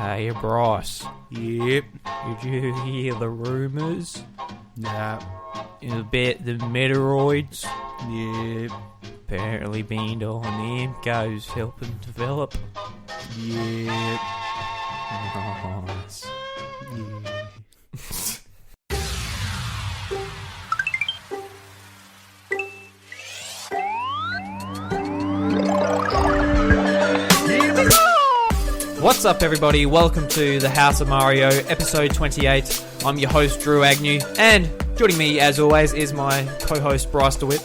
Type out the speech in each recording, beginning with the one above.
Hey, Bryce. Yep. Did you hear the rumours Nah. about the Metroids? Yep. Apparently Bandai Namco's helping develop. Yep. Nice. What's up, everybody? Welcome to the House of Mario, episode 28. I'm your host, Drew Agnew, and joining me, as always, is my co-host, Bryce DeWitt.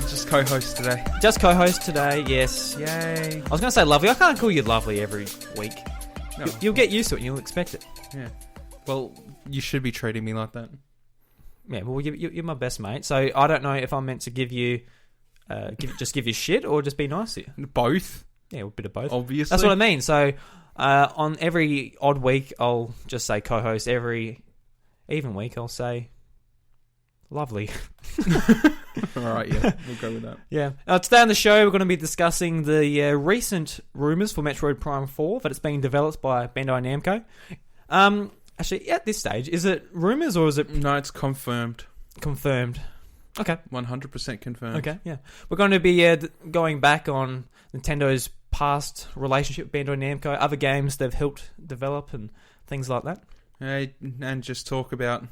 Just co-host today. Just co-host today, yes. Yay. I was going to say lovely. I can't call you lovely every week. No. You'll get used to it and you'll expect it. Yeah. Well, you should be treating me like that. Yeah, well, you're my best mate, so I don't know if I'm meant to give you shit or just be nice to you. Both. Yeah, a bit of both. Obviously. That's what I mean. So, on every odd week, I'll just say co-host. Every even week, I'll say lovely. Alright, yeah. We'll go with that. Yeah. Today on the show, we're going to be discussing the recent rumours for Metroid Prime 4 that it's being developed by Bandai Namco. Actually, at this stage, is it rumours or is it... No, it's confirmed. Confirmed. Okay. 100% confirmed. Okay, yeah. We're going to be going back on Nintendo's past relationship with Bandai Namco, other games they've helped develop and things like that. And just talk about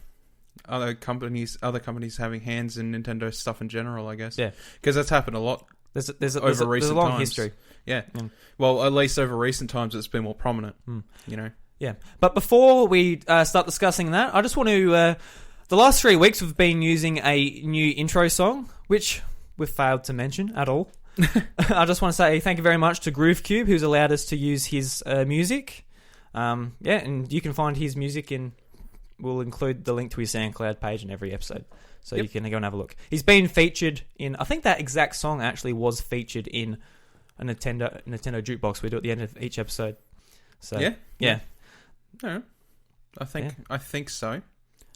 other companies having hands in Nintendo stuff in general, I guess. Yeah. Because that's happened a lot. There's over a recent long times. history. Yeah. Mm. Well, at least over recent times it's been more prominent, you know. Yeah. But before we start discussing that, I just want to... the last 3 weeks we've been using a new intro song, which we've failed to mention at all. I just want to say thank you very much to GrooveCube, who's allowed us to use his music. And you can find his music in... We'll include the link to his SoundCloud page in every episode, so you can go and have a look. He's been featured in... I think that exact song actually was featured in a Nintendo jukebox we do at the end of each episode. So yeah. No, I think so.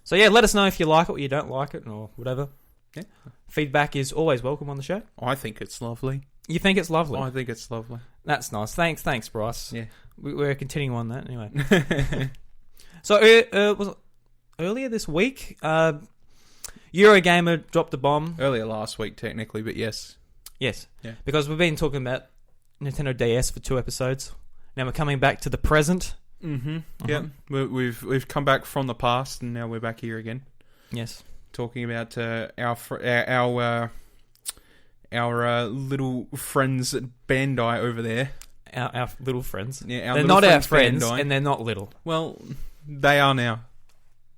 So yeah, let us know if you like it or you don't like it or whatever. Yeah. Feedback is always welcome on the show. I think it's lovely. You think it's lovely? I think it's lovely. That's nice. Thanks, Bryce. Yeah. We're continuing on that anyway. So, was it earlier this week, Eurogamer dropped a bomb. Earlier last week, technically, but yes. Yes. Yeah. Because we've been talking about Nintendo DS for 2 episodes. Now we're coming back to the present. Mm-hmm. Yeah. We've come back from the past, and now we're back here again. Yes. Talking about our little friends at Bandai over there. Our little friends. Yeah, they're not our friends, and they're not little. Well, they are now.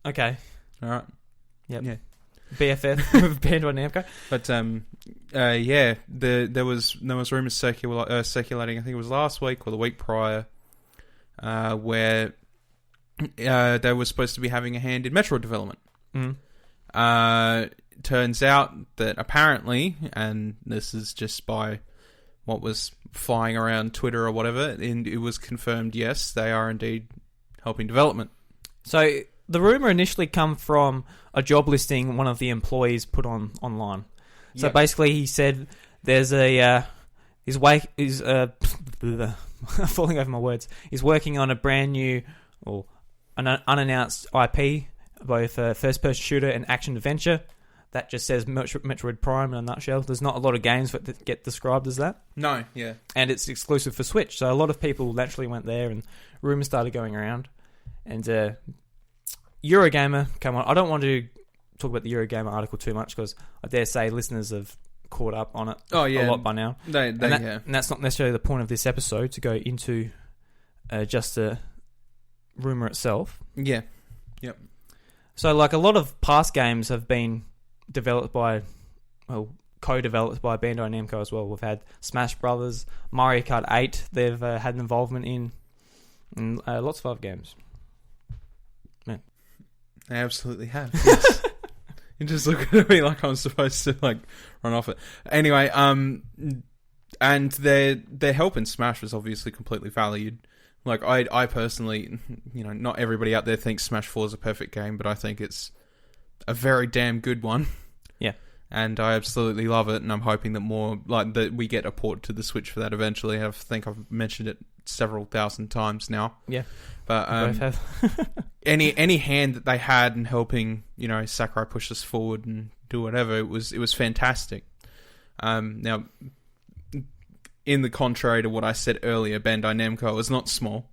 Okay. All right. Yep. Yeah. BFF with Bandai Namco. But yeah, there was rumors circulating. I think it was last week or the week prior, where they were supposed to be having a hand in Metroid development. Mm. Turns out that apparently, and this is just by what was flying around Twitter or whatever, and it was confirmed, yes, they are indeed helping development. So the rumor initially come from a job listing one of the employees put online. So basically he said there's a he's falling over my words. He's working on a brand new or an unannounced IP, both a first-person shooter and action-adventure. That just says Metroid Prime in a nutshell. There's not a lot of games that get described as that. No, yeah. And it's exclusive for Switch, so a lot of people naturally went there and rumours started going around. And Eurogamer, come on, I don't want to talk about the Eurogamer article too much because I dare say listeners have caught up on it a lot by now. And that's not necessarily the point of this episode, to go into just the rumour itself. Yeah. Yep. So, like, a lot of past games have been developed by, co-developed by Bandai Namco as well. We've had Smash Brothers, Mario Kart 8, they've had an involvement in, and lots of other games. Man. They absolutely have, yes. You just look at me like I'm supposed to, like, run off it. Anyway, and their help in Smash was obviously completely valued. Like, I personally, not everybody out there thinks Smash 4 is a perfect game, but I think it's a very damn good one. Yeah. And I absolutely love it, and I'm hoping that more, like, that we get a port to the Switch for that eventually. I think I've mentioned it several thousand times now. Yeah, but both have. any hand that they had in helping, Sakurai push us forward and do whatever, it was fantastic. Now, in the contrary to what I said earlier, Bandai Namco is not small.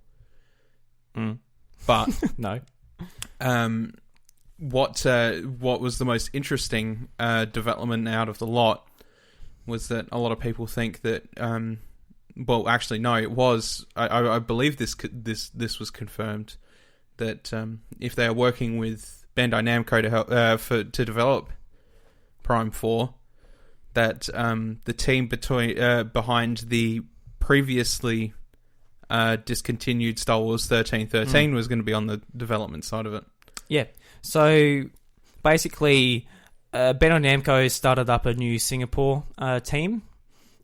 But no. What was the most interesting development out of the lot was that a lot of people think that well, actually no, it was I believe this was confirmed that if they are working with Bandai Namco to help to develop Prime 4, that the team behind the previously discontinued Star Wars 1313 was going to be on the development side of it. Yeah. So basically, Bandai Namco started up a new Singapore team,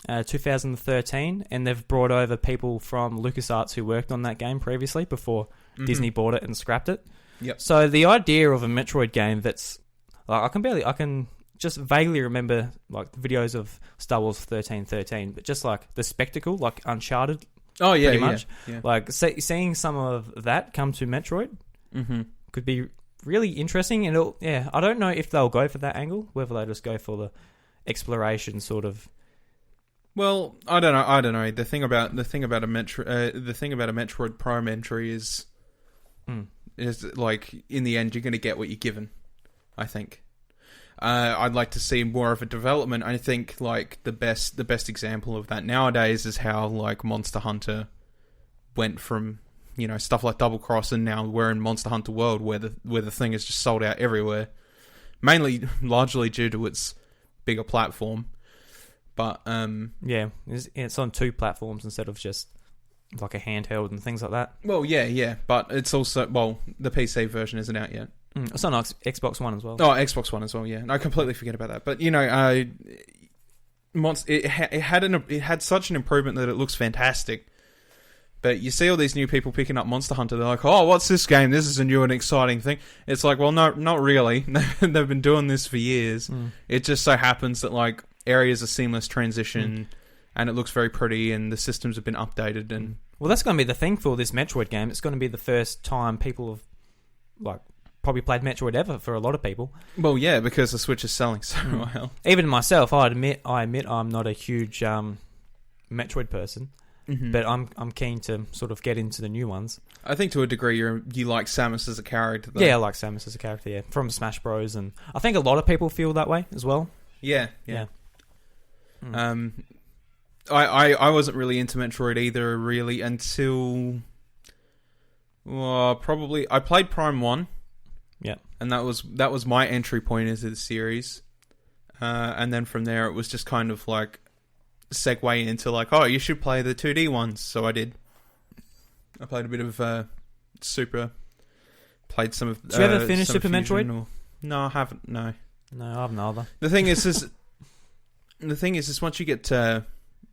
2013, and they've brought over people from LucasArts who worked on that game previously before Disney bought it and scrapped it. Yep. So the idea of a Metroid game that's like, I can just vaguely remember like videos of Star Wars 1313, but just like the spectacle, like Uncharted. Oh yeah, pretty much. Yeah. Like seeing some of that come to Metroid could be really interesting, and I don't know if they'll go for that angle, whether they just go for the exploration sort of. Well, I don't know. The thing about a Metroid Prime entry is like in the end you're going to get what you're given. I think. I'd like to see more of a development. I think like the best example of that nowadays is how like Monster Hunter went from stuff like Double Cross, and now we're in Monster Hunter World where the thing is just sold out everywhere, largely due to its bigger platform. But it's on 2 platforms instead of just like a handheld and things like that. Well, yeah, but it's also the PC version isn't out yet. It's on Xbox One as well. Oh, Xbox One as well. Yeah, and I completely forget about that. But it had such an improvement that it looks fantastic. But you see all these new people picking up Monster Hunter. They're like, "Oh, what's this game? This is a new and exciting thing." It's like, well, no, not really. They've been doing this for years. It just so happens that like areas are seamless transition, and it looks very pretty, and the systems have been updated. And well, that's going to be the thing for this Metroid game. It's going to be the first time people have like probably played Metroid ever for a lot of people. Well, yeah, because the Switch is selling so well. Even myself, I admit I'm not a huge Metroid person. But I'm keen to sort of get into the new ones. I think to a degree you like Samus as a character, though. Yeah, I like Samus as a character, yeah. From Smash Bros. And I think a lot of people feel that way as well. Yeah. I wasn't really into Metroid either, really, until probably I played Prime 1. Yeah. And that was my entry point into the series. And then from there it was just kind of like segue into like, oh, you should play the 2D ones. So I did. I played a bit of Super. Played some of. Did you ever finish Super Metroid? No, I haven't. No, I haven't either. The thing is, once you get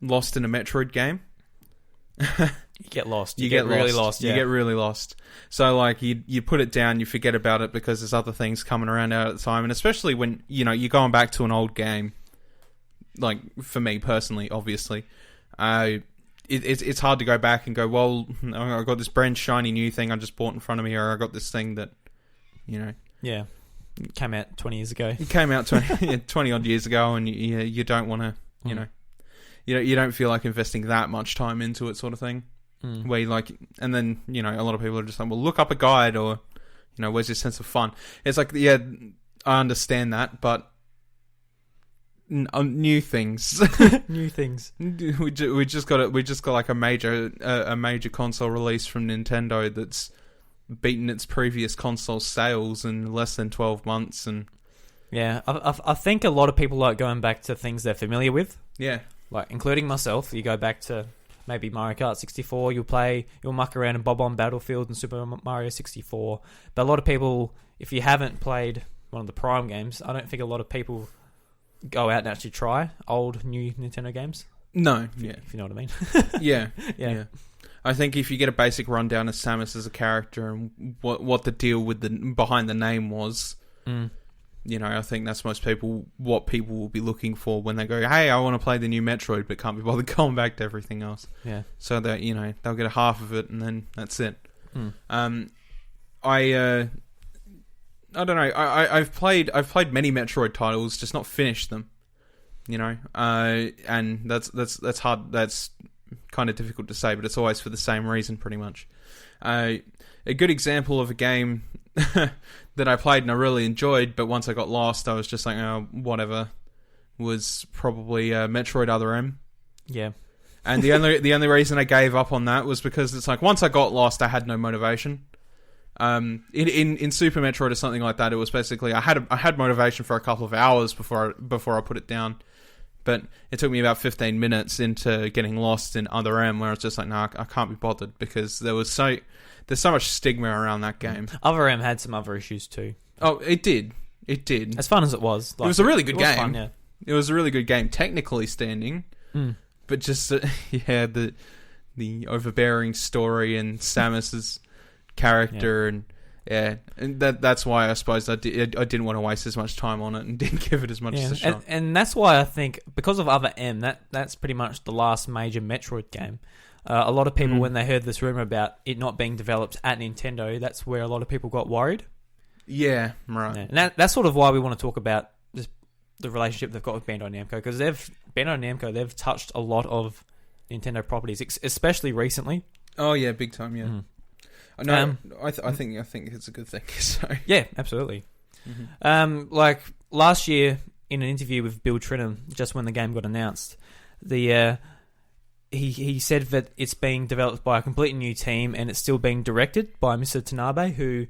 lost in a Metroid game, you get lost. You get really lost. Yeah. You get really lost. So like you put it down, you forget about it because there's other things coming around out at the time, and especially when you're going back to an old game. Like, for me personally, obviously, it's hard to go back and go, well, I got this brand shiny new thing I just bought in front of me, or I got this thing that, Yeah. Came out 20 years ago. It came out 20 odd years ago, and you don't want to, you don't feel like investing that much time into it, sort of thing. Where you like, and then, a lot of people are just like, well, look up a guide, or, where's your sense of fun? It's like, yeah, I understand that, but new things. New things. We just got like a major console release from Nintendo that's beaten its previous console sales in less than 12 months, and yeah, I think a lot of people like going back to things they're familiar with. Yeah, like including myself. You go back to maybe Mario Kart 64. You'll muck around in Bob-omb Battlefield and Super Mario 64. But a lot of people, if you haven't played one of the Prime games, I don't think a lot of people go out and actually try old, new Nintendo games. No, if you know what I mean. Yeah. I think if you get a basic rundown of Samus as a character and what the deal with behind the name was, I think that's what people will be looking for when they go, hey, I want to play the new Metroid, but can't be bothered going back to everything else. Yeah. So that, they'll get a half of it and then that's it. I don't know. I've played many Metroid titles, just not finished them. And that's hard. That's kind of difficult to say, but it's always for the same reason, pretty much. A good example of a game that I played and I really enjoyed, but once I got lost, I was just like, oh, whatever. Was probably Metroid Other M. Yeah. And the only reason I gave up on that was because it's like once I got lost, I had no motivation. In Super Metroid or something like that, it was basically I had motivation for a couple of hours before I put it down, but it took me about 15 minutes into getting lost in Other M, where I was just like, I can't be bothered because there's so much stigma around that game. Other M had some other issues too. Oh, it did. As fun as it was, it was a really good game. Fun, yeah. It was a really good game, technically standing, but just the overbearing story and Samus's character and that's why I suppose I didn't want to waste as much time on it and didn't give it as much as a shot. And that's why I think because of Other M, that's pretty much the last major Metroid game. A lot of people when they heard this rumor about it not being developed at Nintendo, that's where a lot of people got worried. Yeah, right. Yeah. And that's sort of why we want to talk about the relationship they've got with Bandai Namco, because Bandai Namco they've touched a lot of Nintendo properties, especially recently. Oh yeah, big time. Yeah. No, I think it's a good thing. So. Yeah, absolutely. Like last year, in an interview with Bill Trinham, just when the game got announced, he said that it's being developed by a completely new team and it's still being directed by Mr. Tanabe, who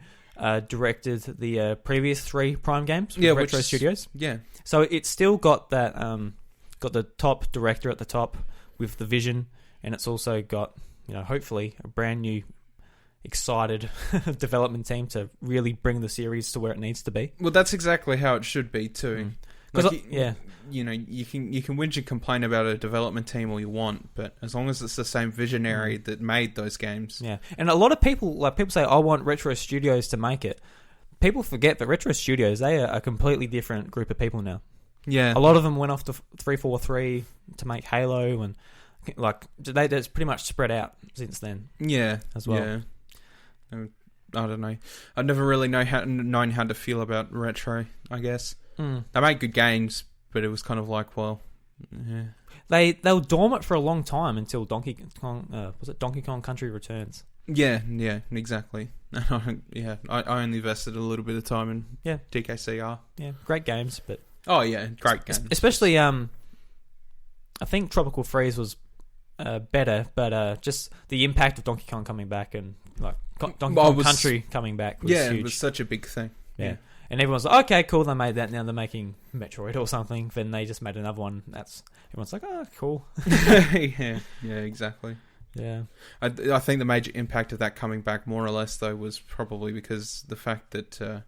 directed the previous 3 Prime games with Retro Studios. Yeah. So it's still got that got the top director at the top with the vision, and it's also got hopefully a brand new excited development team to really bring the series to where it needs to be. Well, that's exactly how it should be too. Like, you can whinge and complain about a development team all you want, but as long as it's the same visionary that made those games. Yeah, and a lot of people say, I want Retro Studios to make it. People forget that Retro Studios, they are a completely different group of people now. Yeah, a lot of them went off to 343 to make Halo, and that's pretty much spread out since then. Yeah, as well. Yeah. I don't know. I've never really known how to feel about Retro, I guess. They make good games, but it was kind of like, well, yeah. They were dormant for a long time until Donkey Kong. Was it Donkey Kong Country Returns? Yeah, exactly. I only invested a little bit of time in DKCR. Yeah, great games, but great games. Especially, I think Tropical Freeze was better, but just the impact of Donkey Kong coming back and Donkey Kong Country coming back was huge. It was such a big thing. Yeah. And everyone's like, okay, cool, they made that, now they're making Metroid or something. Then they just made another one. Everyone's like, oh, cool. yeah, exactly. Yeah. I think the major impact of that coming back, more or less, though, was probably because the fact that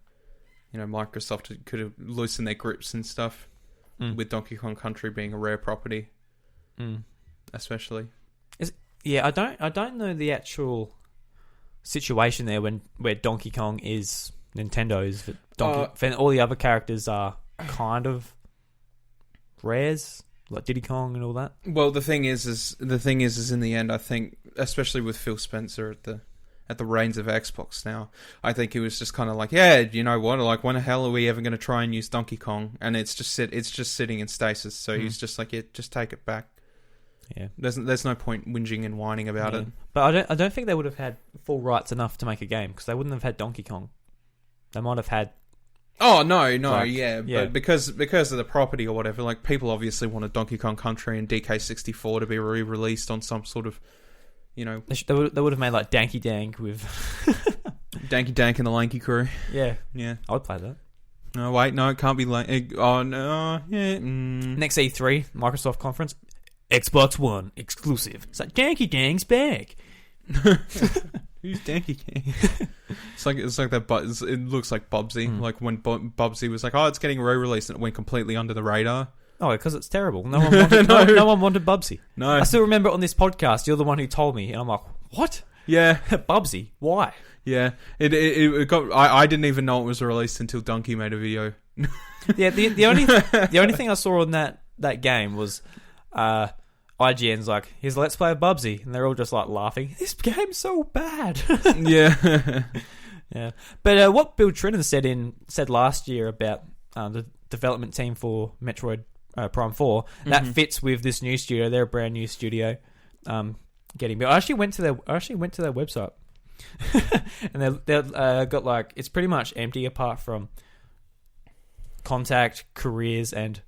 Microsoft could have loosened their grips and stuff with Donkey Kong Country being a rare property, especially. I don't know the actual situation there where Donkey Kong is Nintendo's, and all the other characters are kind of rares, like Diddy Kong and all that. Well, the thing is in the end, I think, especially with Phil Spencer at the reins of Xbox now, I think he was just kind of like, yeah, you know what? Like, when the hell are we ever going to try and use Donkey Kong? And it's just sitting in stasis. So he's just like, yeah, just take it back. Yeah, there's no point whinging and whining about it. But I don't think they would have had full rights enough to make a game, because they wouldn't have had Donkey Kong. They might have had. Oh no, but because of the property or whatever, like, people obviously wanted Donkey Kong Country and DK64 to be re-released on some sort of, They would have made like Danky Dank with Danky Dank and the Lanky Crew. Yeah, I would play that. No, wait, no, it can't be oh no, yeah. Next E3 Microsoft conference. Xbox One exclusive. It's like Danky Dang's back. Who's Danky Dang? It's like that. But it looks like Bubsy. Like when Bubsy was like, "Oh, it's getting re-released," and it went completely under the radar. Oh, because it's terrible. No one wanted. no one wanted Bubsy. No, I still remember on this podcast, you're the one who told me, and I'm like, "What? Yeah, Bubsy? Why?" Yeah, it got. I didn't even know it was released until Donkey made a video Yeah, the only thing I saw on that game was IGN's like, here's Let's Play of Bubsy, and they're all just like laughing. This game's so bad. Yeah. Yeah. But what Bill Trinan said last year about the development team for Metroid Prime 4, that fits with this new studio. They're a brand new studio. Getting built. I actually went to their website. And they've got like, it's pretty much empty apart from contact, careers, and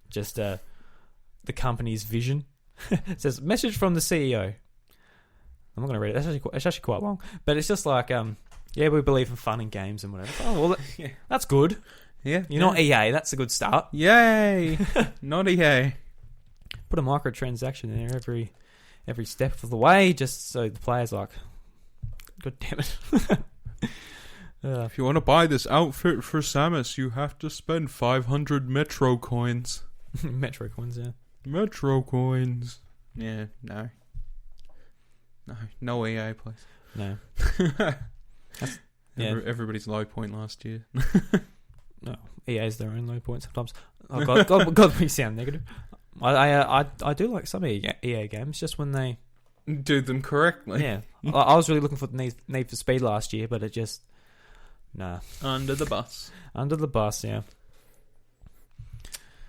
just the company's vision. It says, message from the CEO. I'm not going to read it. It's actually quite long. But it's just like, yeah, we believe in fun and games and whatever. Oh, well, that's good. Yeah. You're not EA. That's a good start. Yay. Not EA. Put a microtransaction in there every step of the way, just so the player's like, God damn it. If you want to buy this outfit for Samus, you have to spend 500 Metro coins. Metro coins, yeah. Metro coins. Yeah, no EA, please. No. Everybody's low point last year. No, EA's their own low point sometimes. Oh God, we sound negative. I do like some EA games, just when they do them correctly. Yeah, I was really looking for Need for Speed last year, but it just under the bus. Under the bus, yeah.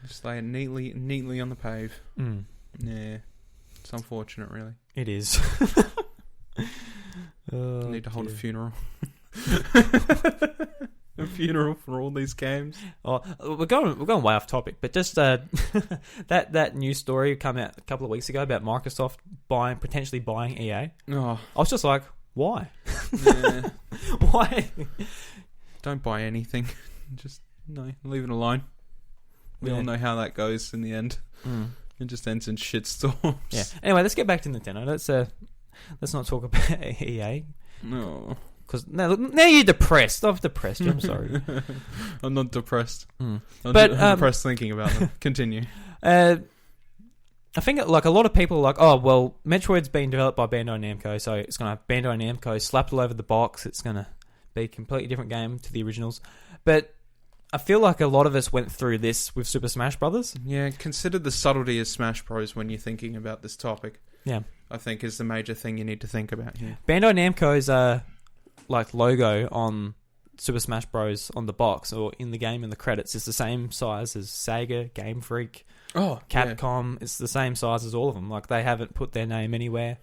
Just lay it neatly on the pave. Mm. Yeah, it's unfortunate, really. It is. Need to hold a funeral. A funeral for all these games. Oh, we're going way off topic, but just that news story come out a couple of weeks ago about Microsoft potentially buying EA. Oh, I was just like, why? Yeah. Why? Don't buy anything. Just leave it alone. We all know how that goes in the end. Mm. It just ends in shitstorms. Yeah. Anyway, let's get back to Nintendo. Let's not talk about EA. No. Because now you're depressed. I'm depressed. I'm sorry. I'm not depressed. Mm. I'm depressed thinking about them. Continue. I think like a lot of people are like, oh well, Metroid's been developed by Bandai Namco, so it's gonna have Bandai Namco slapped all over the box. It's gonna be a completely different game to the originals. But I feel like a lot of us went through this with Super Smash Brothers. Yeah, consider the subtlety of Smash Bros when you're thinking about this topic. Yeah, I think is the major thing you need to think about here. Bandai Namco's like logo on Super Smash Bros on the box or in the game in the credits is the same size as Sega, Game Freak, Capcom. Yeah. It's the same size as all of them. Like they haven't put their name anywhere.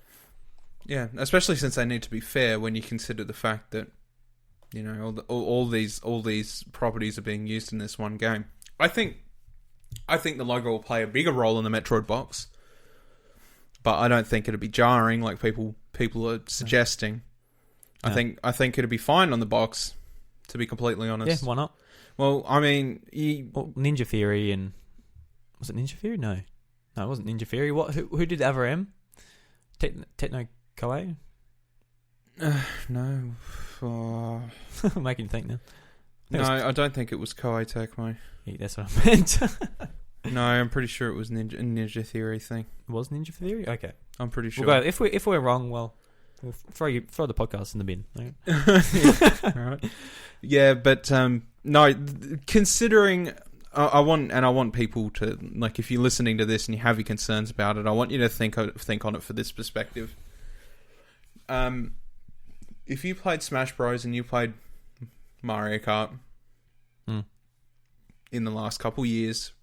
Yeah, especially since they need to be fair when you consider the fact that all these properties are being used in this one game. I think the logo will play a bigger role in the Metroid box, but I don't think it'll be jarring like people are suggesting. No. I think it'll be fine on the box, to be completely honest. Yeah, why not? Well, I mean, Ninja Theory and was it Ninja Theory? No, it wasn't Ninja Theory. What? Who did Other M? Techno Koei? No. I'm making you think now. I don't think it was Koei Tecmo. Yeah, that's what I meant. No, I'm pretty sure it was Ninja Theory thing. It was Ninja Theory? Okay. I'm pretty sure. We'll go, if we're wrong, well, we'll throw the podcast in the bin. Okay? Yeah. All right. Yeah, but no, considering I want people to, like, if you're listening to this and you have your concerns about it, I want you to think on it for this perspective. If you played Smash Bros and you played Mario Kart in the last couple years,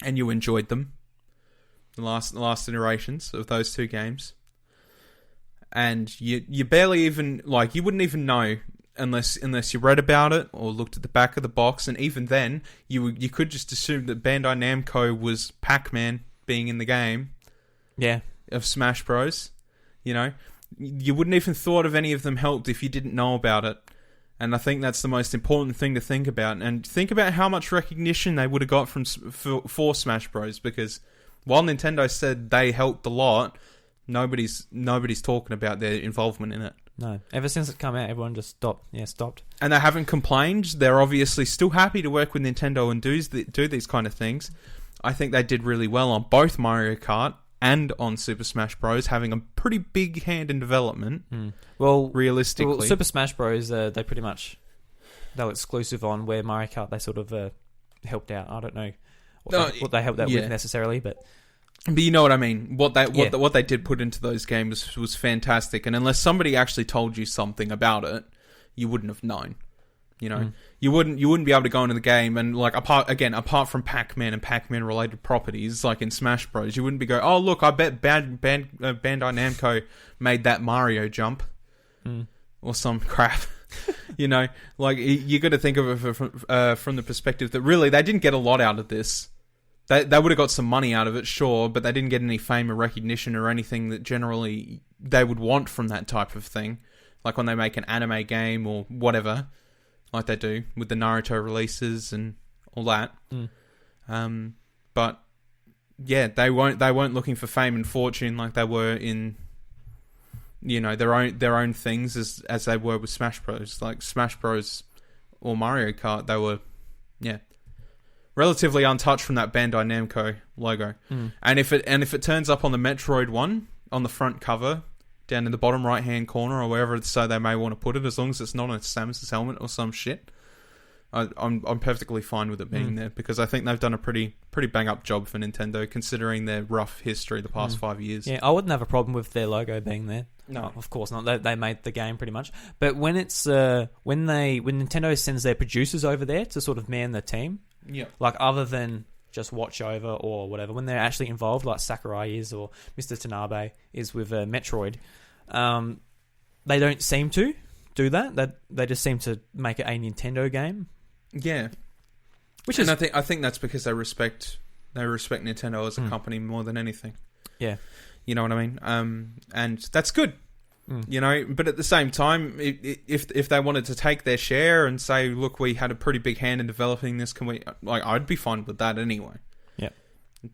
and you enjoyed them, the last iterations of those two games, and you barely even, like, you wouldn't even know unless you read about it or looked at the back of the box, and even then you could just assume that Bandai Namco was Pac-Man being in the game, of Smash Bros. You wouldn't even thought of any of them helped if you didn't know about it. And I think that's the most important thing to think about. And think about how much recognition they would have got for Smash Bros. Because while Nintendo said they helped a lot, nobody's talking about their involvement in it. No. Ever since it came out, everyone just stopped. Yeah, stopped. And they haven't complained. They're obviously still happy to work with Nintendo and do these kind of things. I think they did really well on both Mario Kart and on Super Smash Bros, having a pretty big hand in development. Well, realistically, Super Smash Bros, they were exclusive on, where Mario Kart they sort of helped out. I don't know what they helped out with necessarily, but you know what I mean. What they did put into those games was fantastic, and unless somebody actually told you something about it, you wouldn't have known. You know, you wouldn't be able to go into the game and like apart from Pac-Man and Pac-Man related properties like in Smash Bros, you wouldn't be going, oh look, I bet Bandai Namco made that Mario jump or some crap. You know, like you got to think of it from the perspective that really they didn't get a lot out of this. They would have got some money out of it, sure, but they didn't get any fame or recognition or anything that generally they would want from that type of thing. Like when they make an anime game or whatever. Like they do with the Naruto releases and all that. But yeah, they weren't looking for fame and fortune like they were in, you know, their own things as they were with Smash Bros. Like Smash Bros. Or Mario Kart, they were relatively untouched from that Bandai Namco logo. And if it turns up on the Metroid one on the front cover, down in the bottom right hand corner or wherever so they may want to put it, as long as it's not on Samus's helmet or some shit, I'm perfectly fine with it being there, because I think they've done a pretty bang up job for Nintendo considering their rough history the past 5 years. Yeah, I wouldn't have a problem with their logo being there. No, of course not. They made the game pretty much. But when it's when Nintendo sends their producers over there to sort of man the team, like other than just watch over or whatever, when they're actually involved, like Sakurai is or Mr. Tanabe is with Metroid, they don't seem to do that. They just seem to make it a Nintendo game. Yeah, I think that's because they respect Nintendo as a company more than anything. Yeah, you know what I mean. And that's good. You know, but at the same time, if they wanted to take their share and say, look, we had a pretty big hand in developing this, can we? Like, I'd be fine with that anyway. Yeah.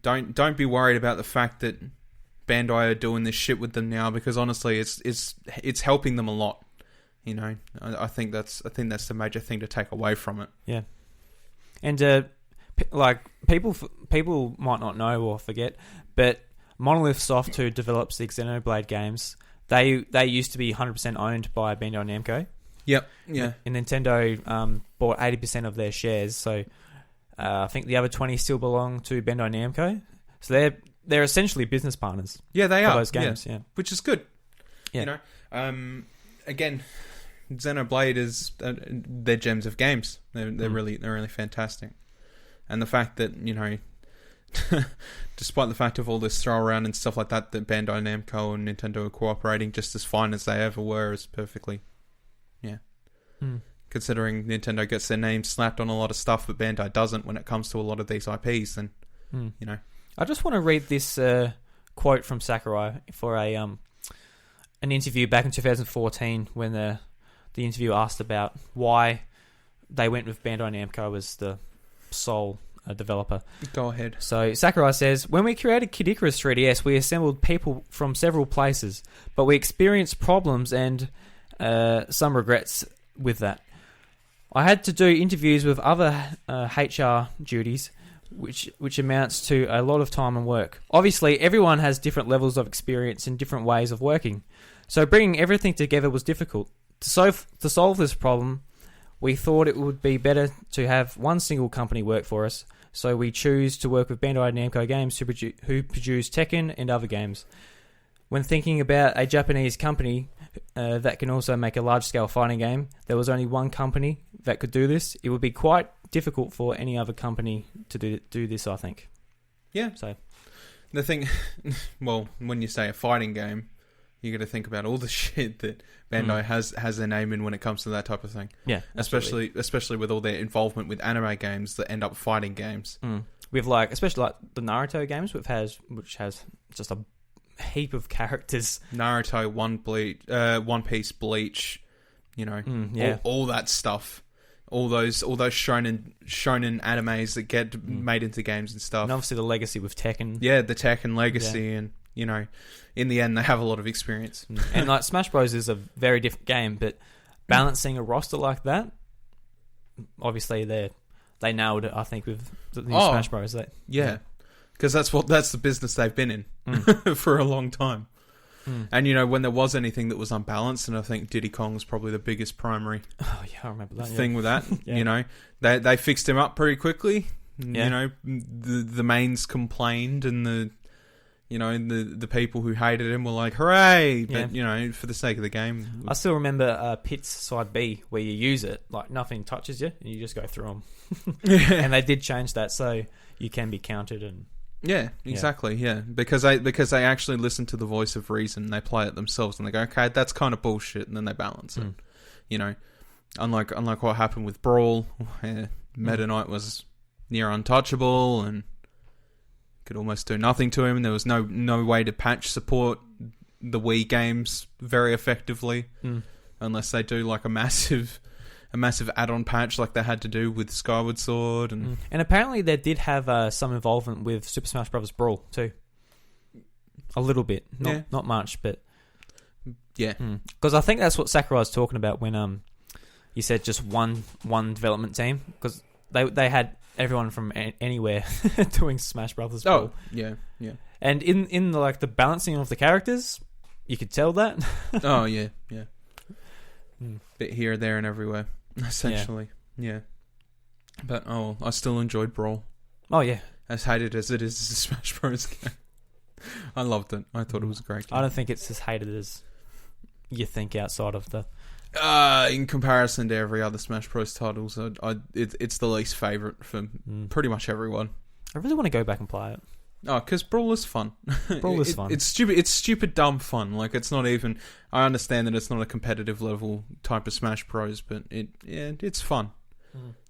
Don't be worried about the fact that Bandai are doing this shit with them now, because honestly, it's helping them a lot. You know, I think that's the major thing to take away from it. Yeah. And like people might not know or forget, but Monolith Soft, who develops the Xenoblade games, They used to be 100% owned by Bandai Namco. Yep. Yeah. And Nintendo bought 80% of their shares, so I think the other 20 still belong to Bandai Namco. So they're essentially business partners. Yeah, they are. Those games, yeah. Which is good. Yeah. You know, again, Xenoblade is they're gems of games. They're really fantastic, and the fact that, you know, despite the fact of all this throw around and stuff like that Bandai Namco and Nintendo are cooperating just as fine as they ever were, is perfectly, considering Nintendo gets their name slapped on a lot of stuff, but Bandai doesn't when it comes to a lot of these IPs. And you know, I just want to read this quote from Sakurai for an interview back in 2014 when the interview asked about why they went with Bandai Namco as the sole developer. Go ahead. So Sakurai says, when we created Kid Icarus 3DS, we assembled people from several places, but we experienced problems and some regrets with that. I had to do interviews with other HR duties, which amounts to a lot of time and work. Obviously, everyone has different levels of experience and different ways of working, so bringing everything together was difficult. To solve this problem, we thought it would be better to have one single company work for us, so we choose to work with Bandai Namco Games who produce Tekken and other games. When thinking about a Japanese company that can also make a large-scale fighting game, there was only one company that could do this. It would be quite difficult for any other company to do this, I think. Yeah. So the thing, well, when you say a fighting game, you got to think about all the shit that Bandai has their name in when it comes to that type of thing. Yeah, especially with all their involvement with anime games that end up fighting games. With especially like the Naruto games, which has just a heap of characters. Naruto, One Piece, Bleach, you know, all that stuff. All those shonen animes that get made into games and stuff. And obviously the legacy with Tekken. Yeah, the Tekken legacy, and you know, in the end, they have a lot of experience. And like Smash Bros is a very different game, but balancing a roster like that, obviously they nailed it. I think with the new Smash Bros. Because that's the business they've been in for a long time. And, you know, when there was anything that was unbalanced, and I think Diddy Kong was probably the biggest primary I remember that thing with that. Yeah. You know, they fixed him up pretty quickly. Yeah. You know, the mains complained, and the people who hated him were like, hooray! But, you know, for the sake of the game. I still remember Pit's Side B, where you use it, like nothing touches you, and you just go through them. And they did change that, so you can be counted. And yeah, exactly, yeah. Because they actually listen to the voice of reason, they play it themselves, and they go, okay, that's kind of bullshit, and then they balance it. You know, unlike what happened with Brawl, where Meta Knight was near untouchable, and could almost do nothing to him, and there was no way to patch support the Wii games very effectively, unless they do like a massive add-on patch like they had to do with Skyward Sword. And apparently they did have some involvement with Super Smash Bros. Brawl too. A little bit, not much, but yeah, because I think that's what Sakurai was talking about when you said just one development team, because they had everyone from anywhere doing Smash Brothers Brawl. Oh, yeah. And in the, like the balancing of the characters, you could tell that. Oh yeah. Bit here, there, and everywhere, essentially. Yeah. But I still enjoyed Brawl. Oh yeah. As hated as it is as a Smash Bros. Game, I loved it. I thought it was a great game. I don't think it's as hated as you think outside of the. In comparison to every other Smash Bros. Titles, it's the least favourite for pretty much everyone. I really want to go back and play it. Oh, because Brawl is fun. Brawl is fun. It's stupid. It's stupid, dumb fun. Like, it's not even. I understand that it's not a competitive level type of Smash Bros, but it's fun.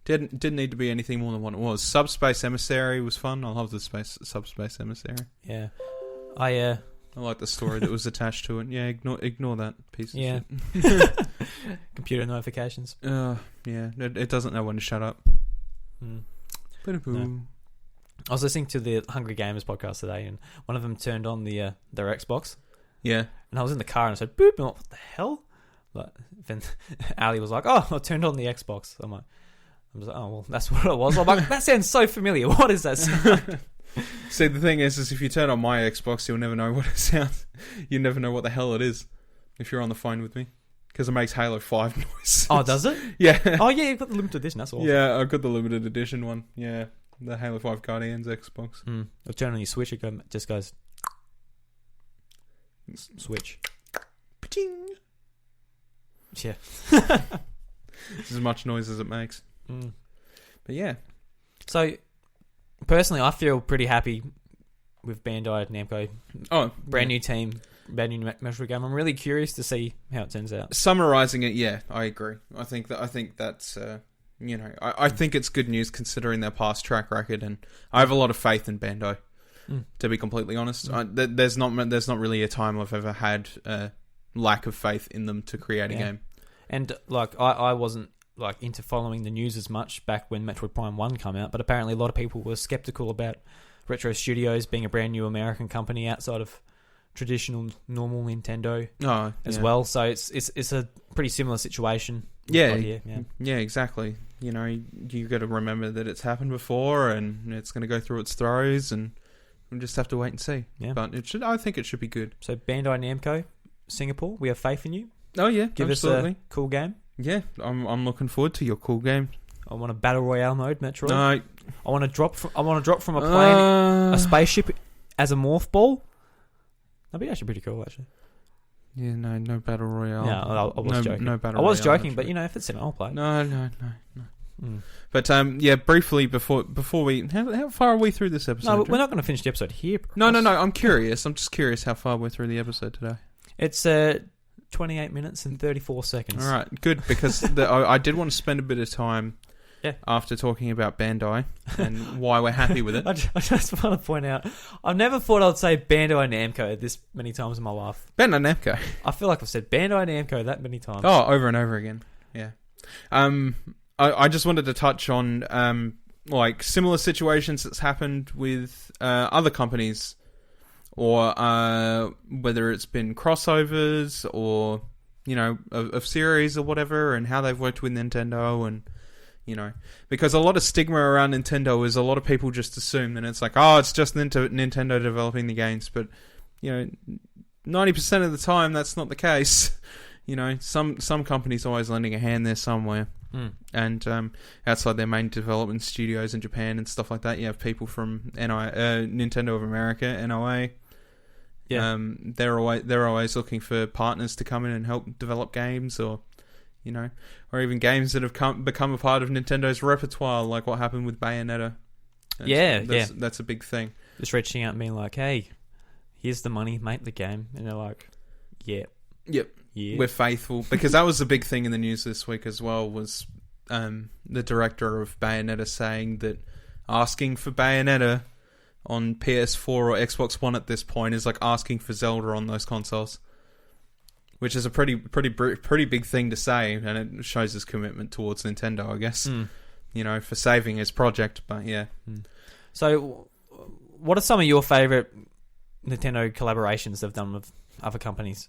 Didn't need to be anything more than what it was. Subspace Emissary was fun. I love the Subspace Emissary. Yeah, I like the story that was attached to it. Yeah, ignore that piece of shit. Computer notifications. Yeah, it doesn't know when to shut up. No. I was listening to the Hungry Gamers podcast today, and one of them turned on their Xbox. Yeah. And I was in the car, and I said, boop, and I went, what the hell? Like, then Ali was like, oh, I turned on the Xbox. I'm like, oh, well, that's what it was. I'm like, that sounds so familiar. What is that sound? See, the thing is if you turn on my Xbox, you'll never know what it sounds. You never know what the hell it is if you're on the phone with me, because it makes Halo 5 noise. Oh, does it? Yeah. Oh, yeah, you've got the limited edition. That's awesome. Yeah, I've got the limited edition one. Yeah, the Halo 5 Guardians Xbox. I'll turn on your Switch, it just goes... Switch. Ping. Yeah. It's as much noise as it makes. But yeah. So... Personally, I feel pretty happy with Bandai Namco. Oh, brand new team, brand new Metroid game. I'm really curious to see how it turns out. Summarizing it, yeah, I agree. I think that's I think it's good news considering their past track record, and I have a lot of faith in Bandai. To be completely honest, there's not really a time I've ever had a lack of faith in them to create a game. And like I wasn't like into following the news as much back when Metroid Prime 1 came out, but apparently a lot of people were skeptical about Retro Studios being a brand new American company outside of traditional normal Nintendo as well. So it's a pretty similar situation. Yeah, exactly. You know, you got to remember that it's happened before, and it's going to go through its throes, and we'll just have to wait and see. Yeah. But I think it should be good. So Bandai Namco Singapore, we have faith in you. Oh yeah, give absolutely. Us a cool game. Yeah, I'm looking forward to your cool game. I want a battle royale mode, Metroid. No, I want to drop from a plane, a spaceship as a morph ball. That'd be actually pretty cool, actually. Yeah, no battle royale. Yeah, I was joking. No battle royale. I was royale, joking, actually. but you know, if it's in, I'll play. No. But yeah, briefly before we, how far are we through this episode? No, we're not going to finish the episode here. No. I'm curious. I'm just curious how far we're through the episode today. It's 28 minutes and 34 seconds. All right, good, because I did want to spend a bit of time after talking about Bandai and why we're happy with it. I just want to point out, I've never thought I'd say Bandai Namco this many times in my life. Bandai Namco. I feel like I've said Bandai Namco that many times. Oh, over and over again. Yeah. I just wanted to touch on like similar situations that's happened with other companies, or whether it's been crossovers or, you know, of series or whatever, and how they've worked with Nintendo, and, you know, because a lot of stigma around Nintendo is a lot of people just assume that it's like, oh, it's just Nintendo developing the games, but, you know, 90% of the time, that's not the case. You know, some companies are always lending a hand there somewhere. And outside their main development studios in Japan and stuff like that, you have people from Nintendo of America, NOA. Yeah. They're always looking for partners to come in and help develop games, or you know, or even games that have become a part of Nintendo's repertoire, like what happened with Bayonetta. That's a big thing. Just reaching out and being like, "Hey, here's the money, make the game," and they're like, "Yeah, yep, yeah, we're faithful." Because that was a big thing in the news this week as well. Was the director of Bayonetta saying that asking for Bayonetta on PS4 or Xbox One at this point is like asking for Zelda on those consoles, which is a pretty big thing to say, and it shows his commitment towards Nintendo, I guess. You know, for saving his project. But yeah. So, what are some of your favorite Nintendo collaborations they've done with other companies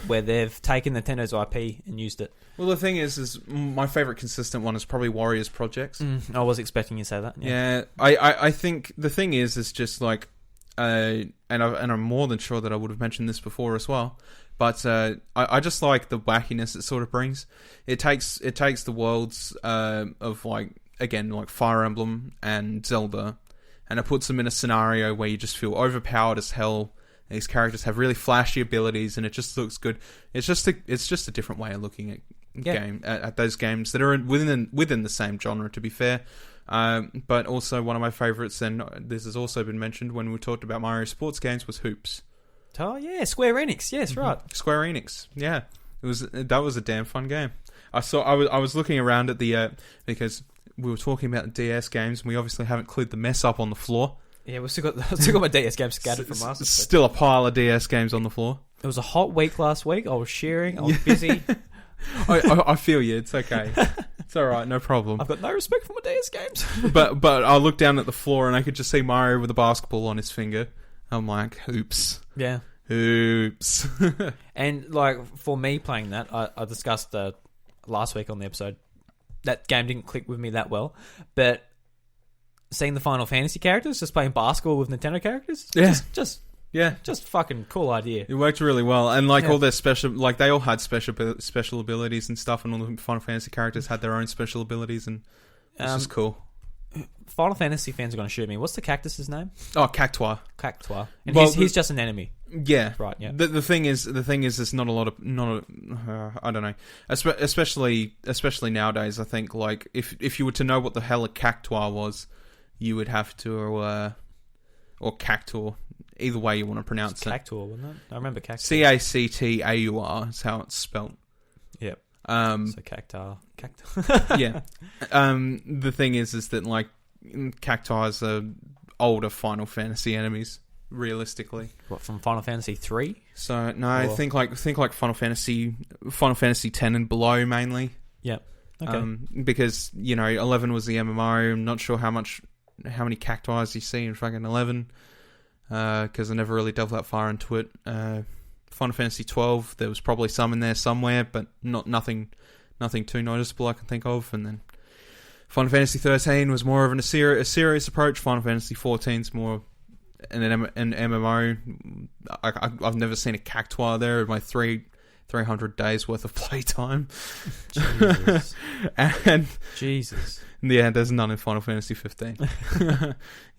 where they've taken Nintendo's IP and used it? Well, the thing is my favorite consistent one is probably Warriors Projects. I was expecting you to say that. Yeah, I think the thing is just like, and I'm more than sure that I would have mentioned this before as well, but I just like the wackiness it sort of brings. It takes the worlds of like Fire Emblem and Zelda, and it puts them in a scenario where you just feel overpowered as hell. These characters have really flashy abilities, and it just looks good. It's just a different way of looking at those games that are within the same genre. To be fair, but also one of my favorites, and this has also been mentioned when we talked about Mario sports games, was Hoops. Oh yeah, Square Enix. Yes, right. Square Enix. Yeah, that was a damn fun game. I was looking around at the because we were talking about the DS games, and we obviously haven't cleared the mess up on the floor. Yeah, we've still got my DS games scattered from us. Still a pile of DS games on the floor. It was a hot week last week. I was sharing. I was busy. I feel you. It's okay. It's all right. No problem. I've got no respect for my DS games. but I looked down at the floor and I could just see Mario with a basketball on his finger. I'm like, oops. Yeah. Oops. And like for me playing that, I discussed last week on the episode. That game didn't click with me that well, but seeing the Final Fantasy characters, just playing basketball with Nintendo characters, just fucking cool idea. It worked really well, and all their special, they all had special abilities and stuff, and all the Final Fantasy characters had their own special abilities, and it's just cool. Final Fantasy fans are going to shoot me. What's the cactus's name? Oh, Cactua. And he's just an enemy. Yeah, right. Yeah. The thing is, there's not a lot of I don't know, especially nowadays. I think like if you were to know what the hell a Cactua was, you would have to, or Cactur, either way you want to pronounce it. Cactur, wasn't it? I remember Cactur. Cactaur is how it's spelled. Yep. So Cactar. Yeah. The thing is that like Cactuars are older Final Fantasy enemies, realistically. What, from Final Fantasy 3? So no, I think like Final Fantasy X and below mainly. Yep. Okay. Because 11 was the MMO. I'm not sure how many Cactuars you see in fucking 11, because I never really delved that far into it. Final Fantasy 12, there was probably some in there somewhere, but nothing too noticeable I can think of. And then Final Fantasy 13 was more of a serious approach. Final Fantasy 14 is more an MMO. I've never seen a Cactuar there in my 300 days worth of playtime. Jesus. And Jesus. Yeah, there's none in Final Fantasy 15.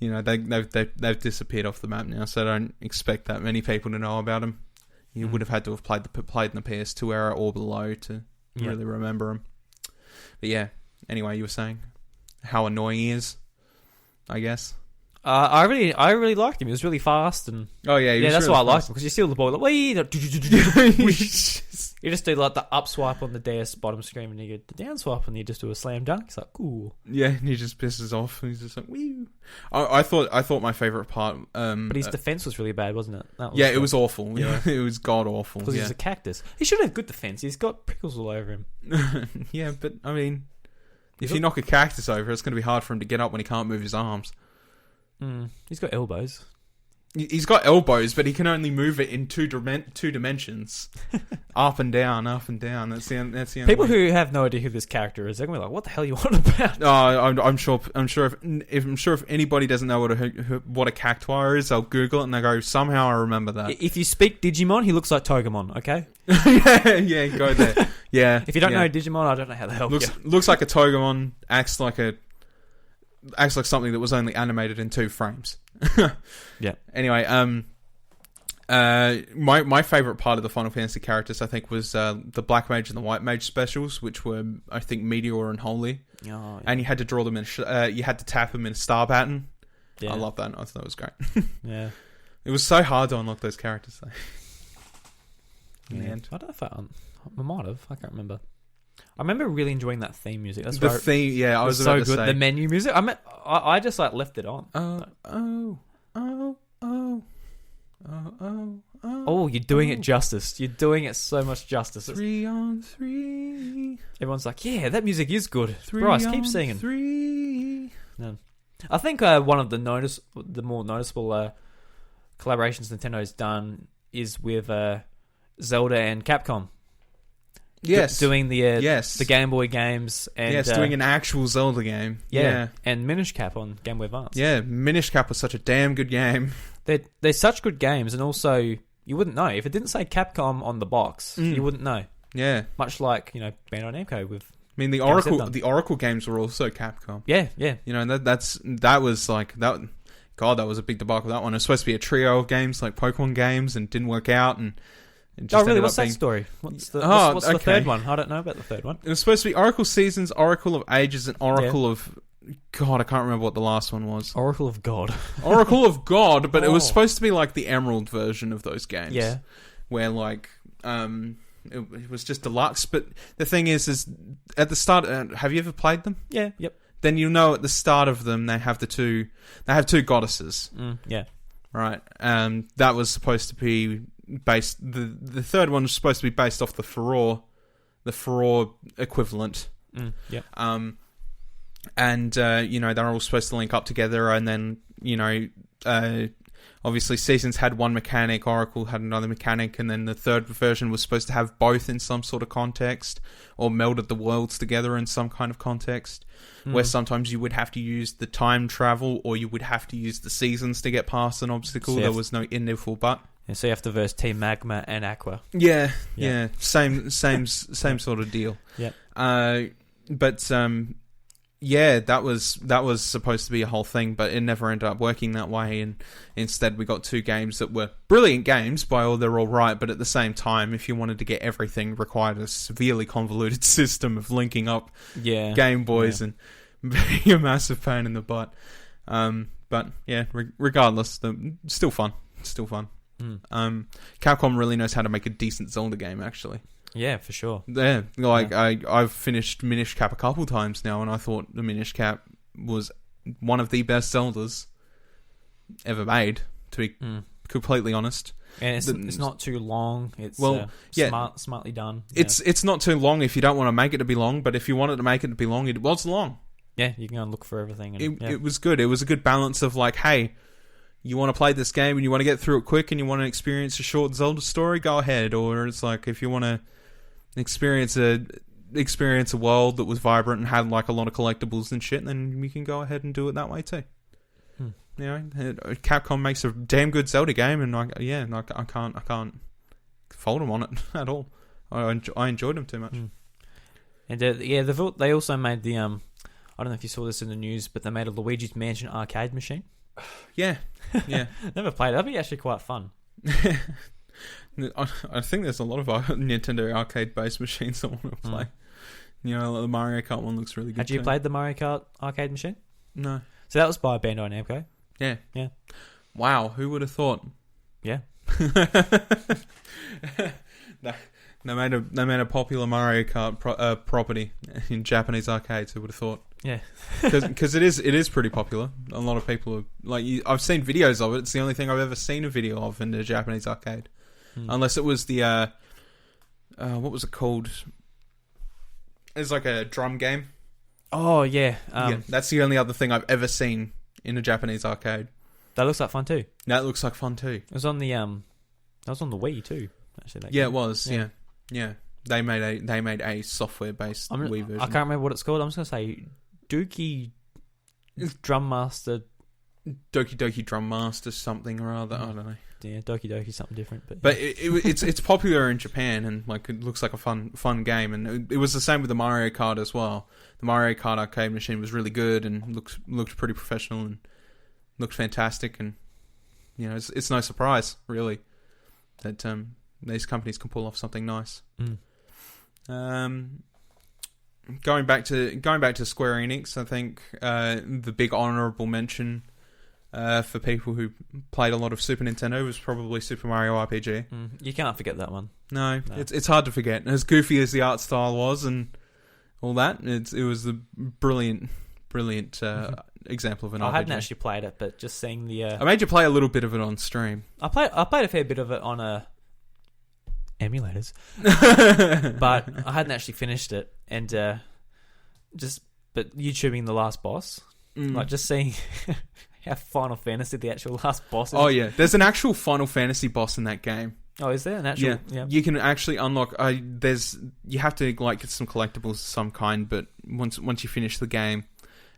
They've disappeared off the map now, so I don't expect that many people to know about them. You would have had to have played in the PS2 era or below to really remember them. But yeah, anyway, you were saying how annoying he is, I guess. I really liked him. He was really fast, and that's really why I liked him, because you steal the ball like, you just do like the up swipe on the DS bottom screen, and you get the down swipe, and you just do a slam dunk. It's like cool. Yeah, and he just pisses off, and he's just like, wee. I thought my favorite part, but his defense was really bad, wasn't it? It was awful. Yeah, it was god awful. Because he's a cactus. He should have good defense. He's got prickles all over him. Yeah, but I mean, if you knock a cactus over, it's going to be hard for him to get up when he can't move his arms. He's got elbows. He's got elbows, but he can only move it in two dimensions, up and down, up and down. That's the only People way. who have no idea who this character is, they're gonna be like, "What the hell are you on about?" I'm sure if anybody doesn't know what a cactuar is, they'll Google it and they go, somehow I remember that. If you speak Digimon, he looks like Togemon. Okay. yeah, go there. Yeah. If you don't know Digimon, I don't know how the hell. Looks like a Togemon. Acts like something that was only animated in 2 frames. Yeah. Anyway, my favorite part of the Final Fantasy characters, I think, was the Black Mage and the White Mage specials, which were, I think, Meteor and Holy. Oh, yeah. And you had to draw them in. You had to tap them in a star pattern. Yeah. I love that. I thought that was great. Yeah. It was so hard to unlock those characters, though. In the end, I don't know if I might have. I can't remember. I remember really enjoying that theme music. That's the theme. Yeah, I was so about to good. say. The menu music. I just like left it on. Oh, you're doing it justice. You're doing it so much justice. 3 on 3. Everyone's like, yeah, that music is good. Bryce, keep singing. 3. No. I think one of the more noticeable collaborations Nintendo's done is with Zelda and Capcom. Yes, doing the Game Boy games and doing an actual Zelda game. Yeah, and Minish Cap on Game Boy Advance. Yeah, Minish Cap was such a damn good game. They're such good games, and also you wouldn't know if it didn't say Capcom on the box. You wouldn't know. Yeah, much like Bandai Namco with. I mean, the Oracle games were also Capcom. Yeah. You know, that was like that. God, that was a big debacle. That one. It was supposed to be a trio of games like Pokemon games, and didn't work out. And really? What's that story? What's the third one? I don't know about the third one. It was supposed to be Oracle Seasons, Oracle of Ages, and Oracle of... God, I can't remember what the last one was. Oracle of God. Oracle of God, but it was supposed to be like the Emerald version of those games. Yeah. Where like... it was just deluxe, but the thing is at the start... have you ever played them? Yeah, yep. Then you know at the start of them they have two goddesses. Yeah. Right. That was supposed to be... based the third one was supposed to be based off the Furore equivalent. Yeah. And they're all supposed to link up together, and then obviously Seasons had one mechanic, Oracle had another mechanic, and then the third version was supposed to have both in some sort of context, or melded the worlds together in some kind of context, where sometimes you would have to use the time travel, or you would have to use the seasons to get past an obstacle. So there was no in there full but. And so you have to verse Team Magma and Aqua. Yeah. Same sort of deal. Yeah. That was supposed to be a whole thing, but it never ended up working that way. And instead, we got 2 games that were brilliant games. They're all right, but at the same time, if you wanted to get everything, required a severely convoluted system of linking up Game Boys and being a massive pain in the butt. But yeah, regardless, still fun. Capcom really knows how to make a decent Zelda game, actually. Yeah, for sure. Yeah, I've finished Minish Cap a couple times now, and I thought the Minish Cap was one of the best Zeldas ever made, to be completely honest. And it's not too long. It's smartly done. It's not too long if you don't want to make it to be long, but if you wanted to make it to be long, it was long. Yeah, you can go and look for everything. And, it was good. It was a good balance of like, hey, you want to play this game and you want to get through it quick and you want to experience a short Zelda story, go ahead. Or it's like, if you want to experience a world that was vibrant and had like a lot of collectibles and shit, then you can go ahead and do it that way too. You know, Capcom makes a damn good Zelda game, and I can't fault them on it at all. I enjoyed them too much. And they also made the I don't know if you saw this in the news, but they made a Luigi's Mansion arcade machine. Yeah. Never played it. That'd be actually quite fun. I think there's a lot of Nintendo arcade-based machines I want to play. You know, the Mario Kart one looks really good. Had you played the Mario Kart arcade machine? No. So that was by Bandai Namco. Yeah. Wow, who would have thought? Yeah. They made a popular Mario Kart property in Japanese arcades. Who would have thought? Yeah, because it is pretty popular. A lot of people I've seen videos of it. It's the only thing I've ever seen a video of in the Japanese arcade, unless it was the what was it called? It's like a drum game. Oh yeah, that's the only other thing I've ever seen in a Japanese arcade. That looks like fun too. That looks like fun too. It was on the that was on the Wii too. Actually, that Yeah, game. it was. Yeah. They made a software based Wii version. I can't remember what it's called. I'm just gonna say Doki Drum Master. Doki Doki Drum Master something or other. I don't know. Yeah, Doki Doki something different. But it's popular in Japan, and like it looks like a fun game. And it was the same with the Mario Kart as well. The Mario Kart arcade machine was really good and looked pretty professional and looked fantastic. And you know, it's no surprise really that these companies can pull off something nice. Going back to Square Enix, I think the big honourable mention for people who played a lot of Super Nintendo was probably Super Mario RPG. You can't forget that one. No. It's hard to forget. As goofy as the art style was and all that, it was the brilliant example of an RPG. I hadn't actually played it, but just seeing the... I made you play a little bit of it on stream. I played a fair bit of it on emulators, but I hadn't actually finished it, and but YouTubing the last boss, like just seeing how Final Fantasy the actual last boss is. Oh yeah, there's an actual Final Fantasy boss in that game. Oh, is there an actual? Yeah. You can actually unlock. You have to like get some collectibles of some kind, but once you finish the game,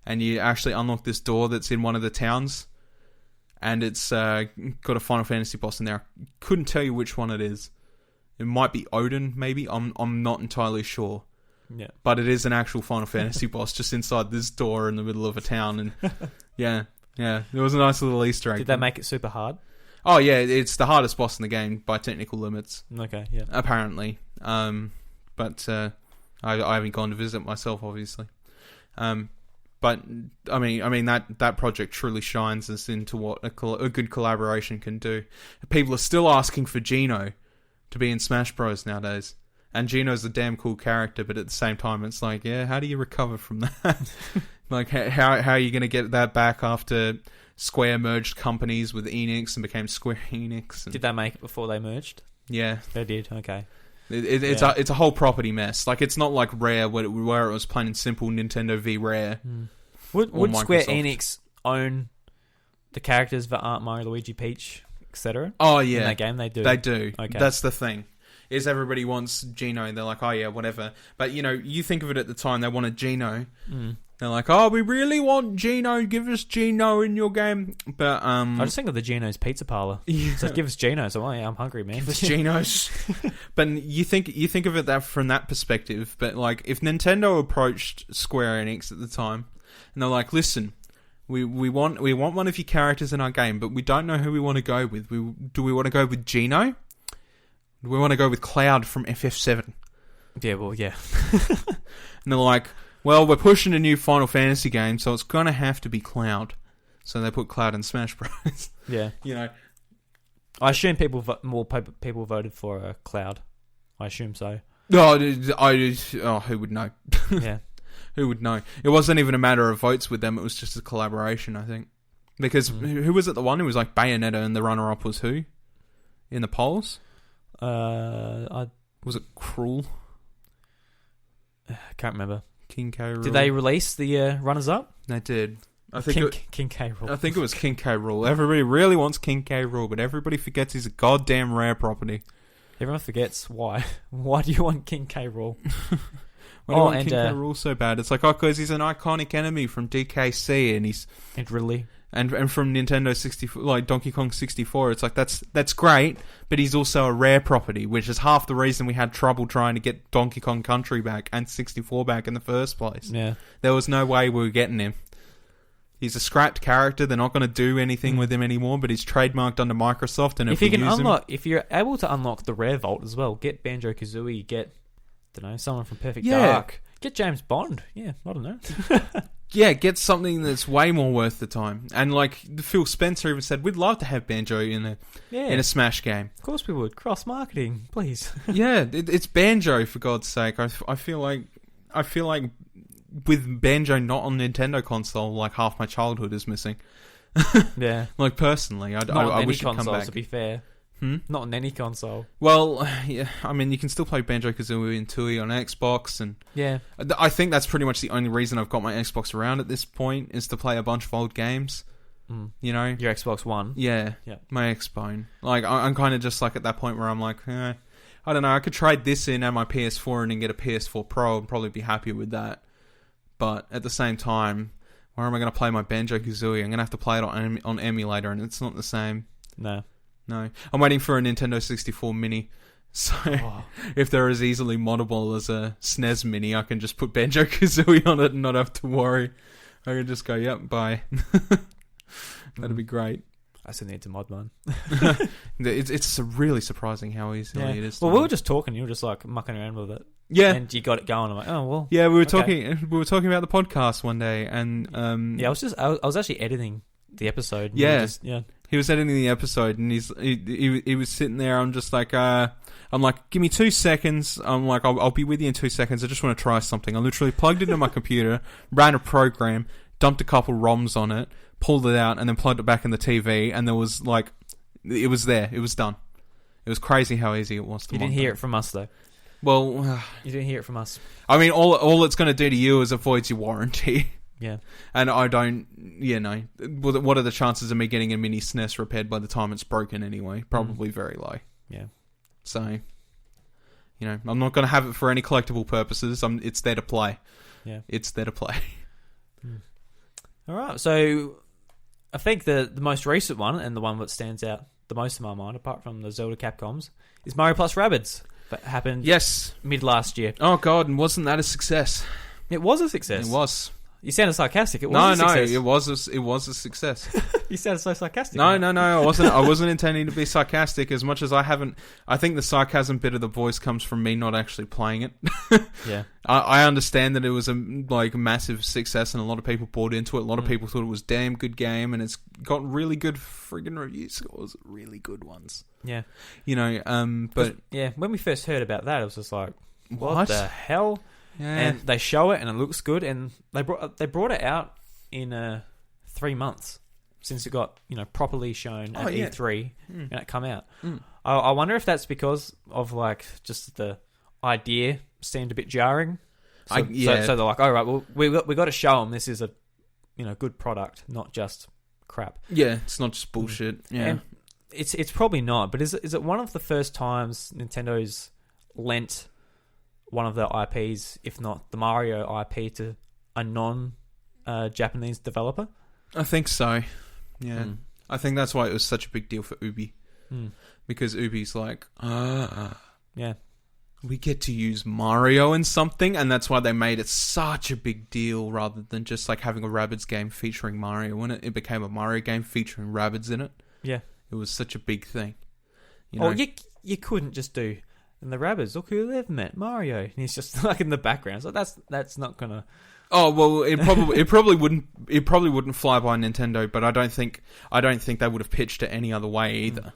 and you actually unlock this door that's in one of the towns, and it's got a Final Fantasy boss in there. I couldn't tell you which one it is. It might be Odin, maybe. I'm not entirely sure. Yeah. But it is an actual Final Fantasy boss just inside this door in the middle of a town, and yeah, it was a nice little Easter egg. Did they make it super hard? Oh yeah, it's the hardest boss in the game by technical limits. Okay, yeah. Apparently, but I haven't gone to visit myself, obviously. But I mean that project truly shines us into what a good collaboration can do. People are still asking for Gino to be in Smash Bros nowadays, and Gino's a damn cool character. But at the same time, it's like, yeah, how do you recover from that? Like, how are you going to get that back after Square merged companies with Enix and became Square Enix? And, did they make it before they merged? Yeah, they did. Okay. It's a whole property mess. Like, it's not like Rare where it was plain and simple Nintendo v Rare. Would Square Enix own the characters that aren't Mario, Luigi, Peach, etc.? Oh yeah, in that game they do. They do. Okay. That's the thing. Is everybody wants Gino, and they're like, oh yeah, whatever. But you know, you think of it at the time, they wanted Gino. They're like, oh, we really want Gino. Give us Gino in your game. But I just think of the Gino's Pizza Parlor. Yeah. So give us Gino's. Oh yeah, I'm hungry, man. Give us Gino's. But you think of it that from that perspective. But like, if Nintendo approached Square Enix at the time, and they're like, listen, we want one of your characters in our game, but we don't know who we want to go with. Do we want to go with Gino? Do we want to go with Cloud from FF7? Yeah, well, yeah. And they're like, well, we're pushing a new Final Fantasy game, so it's going to have to be Cloud. So they put Cloud in Smash Bros. Yeah. You know. I assume more people voted for Cloud. I assume so. Oh, who would know? Yeah. Who would know? It wasn't even a matter of votes with them, it was just a collaboration, I think. Because who was it the one who was like Bayonetta and the runner-up was who? In the polls? Was it Cruel? I can't remember. King K. Rool. Did they release the runners-up? They did. I think King K. Rool. I think it was King K. Rool. Everybody really wants King K. Rool, but everybody forgets he's a goddamn rare property. Everyone forgets why. Why do you want King K. Rool? Why do you want King K. Rool so bad? It's like, because he's an iconic enemy from DKC, and he's really. And from Nintendo 64, like Donkey Kong 64, it's like that's great, but he's also a rare property, which is half the reason we had trouble trying to get Donkey Kong Country back and 64 back in the first place. Yeah, there was no way we were getting him. He's a scrapped character. They're not going to do anything with him anymore, but he's trademarked under Microsoft. And if you're able to unlock the rare vault as well, get Banjo-Kazooie, get someone from Perfect Dark, get James Bond. Yeah, I don't know. Yeah, get something that's way more worth the time. And like Phil Spencer even said, we'd love to have Banjo in a Smash game. Of course we would. Cross marketing, please. Yeah, it's Banjo, for God's sake. I feel like with Banjo not on Nintendo console, like half my childhood is missing. Yeah, like personally, I wish it'd come back. To be fair. Not on any console. Well, yeah, I mean, you can still play Banjo-Kazooie and Tooie on Xbox, and yeah, I think that's pretty much the only reason I've got my Xbox around at this point is to play a bunch of old games. You know, Your Xbox One. yeah, my Xbone. Like I'm kind of just like at that point where I'm like, I don't know. I could trade this in and my PS4 and then get a PS4 Pro and probably be happy with that. But at the same time, where am I going to play my Banjo-Kazooie? I'm going to have to play it on emulator, and it's not the same. No. I'm waiting for a Nintendo 64 Mini. So if they're as easily moddable as a SNES Mini, I can just put Banjo-Kazooie on it and not have to worry. I can just go, yep, bye. That'd be great. I still need to mod one. It's really surprising how easy it is. Well, we were just talking. You were just like mucking around with it. Yeah, and you got it going. I'm like, oh well. Yeah, we were talking. We were talking about the podcast one day, and I was actually editing the episode. Yeah, he was editing the episode, and he was sitting there. I'm just like, I'm like, give me 2 seconds. I'm like, I'll be with you in 2 seconds. I just want to try something. I literally plugged it into my computer, ran a program, dumped a couple ROMs on it, pulled it out, and then plugged it back in the TV, and there was like, it was there. It was done. It was crazy how easy it was to mod. You didn't hear it from us though. Well, you didn't hear it from us. I mean, all it's going to do to you is it voids your warranty. Yeah. And I don't, what are the chances of me getting a mini SNES repaired by the time it's broken anyway? Probably very low. Yeah. So, I'm not going to have it for any collectible purposes. It's there to play. Yeah. It's there to play. All right. So, I think the most recent one, and the one that stands out the most in my mind, apart from the Zelda Capcoms, is Mario Plus Rabbids. That happened mid last year. Oh god, and wasn't that a success? It was a success. It was. You sounded sarcastic. It was a success. It was a success. You sounded so sarcastic. No, I wasn't intending to be sarcastic as much as I think the sarcasm bit of the voice comes from me not actually playing it. Yeah. I understand that it was a massive success and a lot of people bought into it. A lot of people thought it was a damn good game, and it's got really good friggin' review scores, really good ones. Yeah. But yeah, when we first heard about that, it was just like, what the hell? Yeah. And they show it, and it looks good, and they brought it out in 3 months since it got properly shown at E3 and it come out. I wonder if that's because of just the idea seemed a bit jarring. So they're like, all right, well we got to show them this is a good product, not just crap. Yeah, it's not just bullshit. Yeah, and it's probably not. But is it one of the first times Nintendo's lent one of their IPs, if not the Mario IP, to a non-Japanese developer? I think so. Yeah. I think that's why it was such a big deal for Ubi. Because Ubi's like, yeah, we get to use Mario in something, and that's why they made it such a big deal rather than just having a Rabbids game featuring Mario. When it became a Mario game featuring Rabbids in it, it was such a big thing. You couldn't just do... And the Rabbids, look who they've met, Mario. And he's just in the background. So that's not gonna... Oh well, it probably wouldn't fly by Nintendo, but I don't think they would have pitched it any other way either.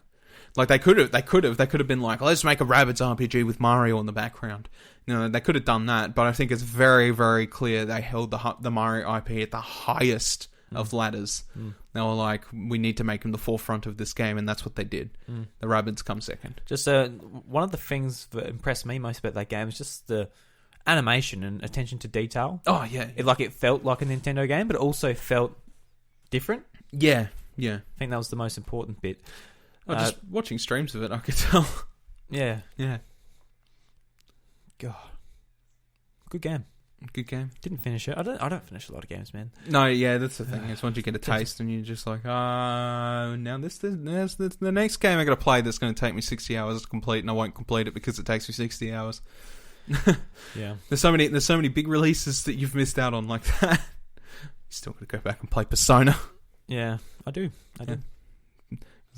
They could have been like, let's make a Rabbids RPG with Mario in the background. They could have done that, but I think it's very, very clear they held the Mario IP at the highest of ladders. They were like, we need to make him the forefront of this game, and that's what they did. The Rabbids come second. Just one of the things that impressed me most about that game is just the animation and attention to detail. Oh yeah, it felt like a Nintendo game, but it also felt different. Yeah. I think that was the most important bit. Just watching streams of it, I could tell. Yeah. God, good game. Good game. Didn't finish it. I don't finish a lot of games, man. No, yeah, that's the thing. It's once you get a taste and you're just like, now this the next game I got to play that's going to take me 60 hours to complete, and I won't complete it because it takes me 60 hours. Yeah. There's so many big releases that you've missed out on like that. You still got to go back and play Persona. Yeah, I do. It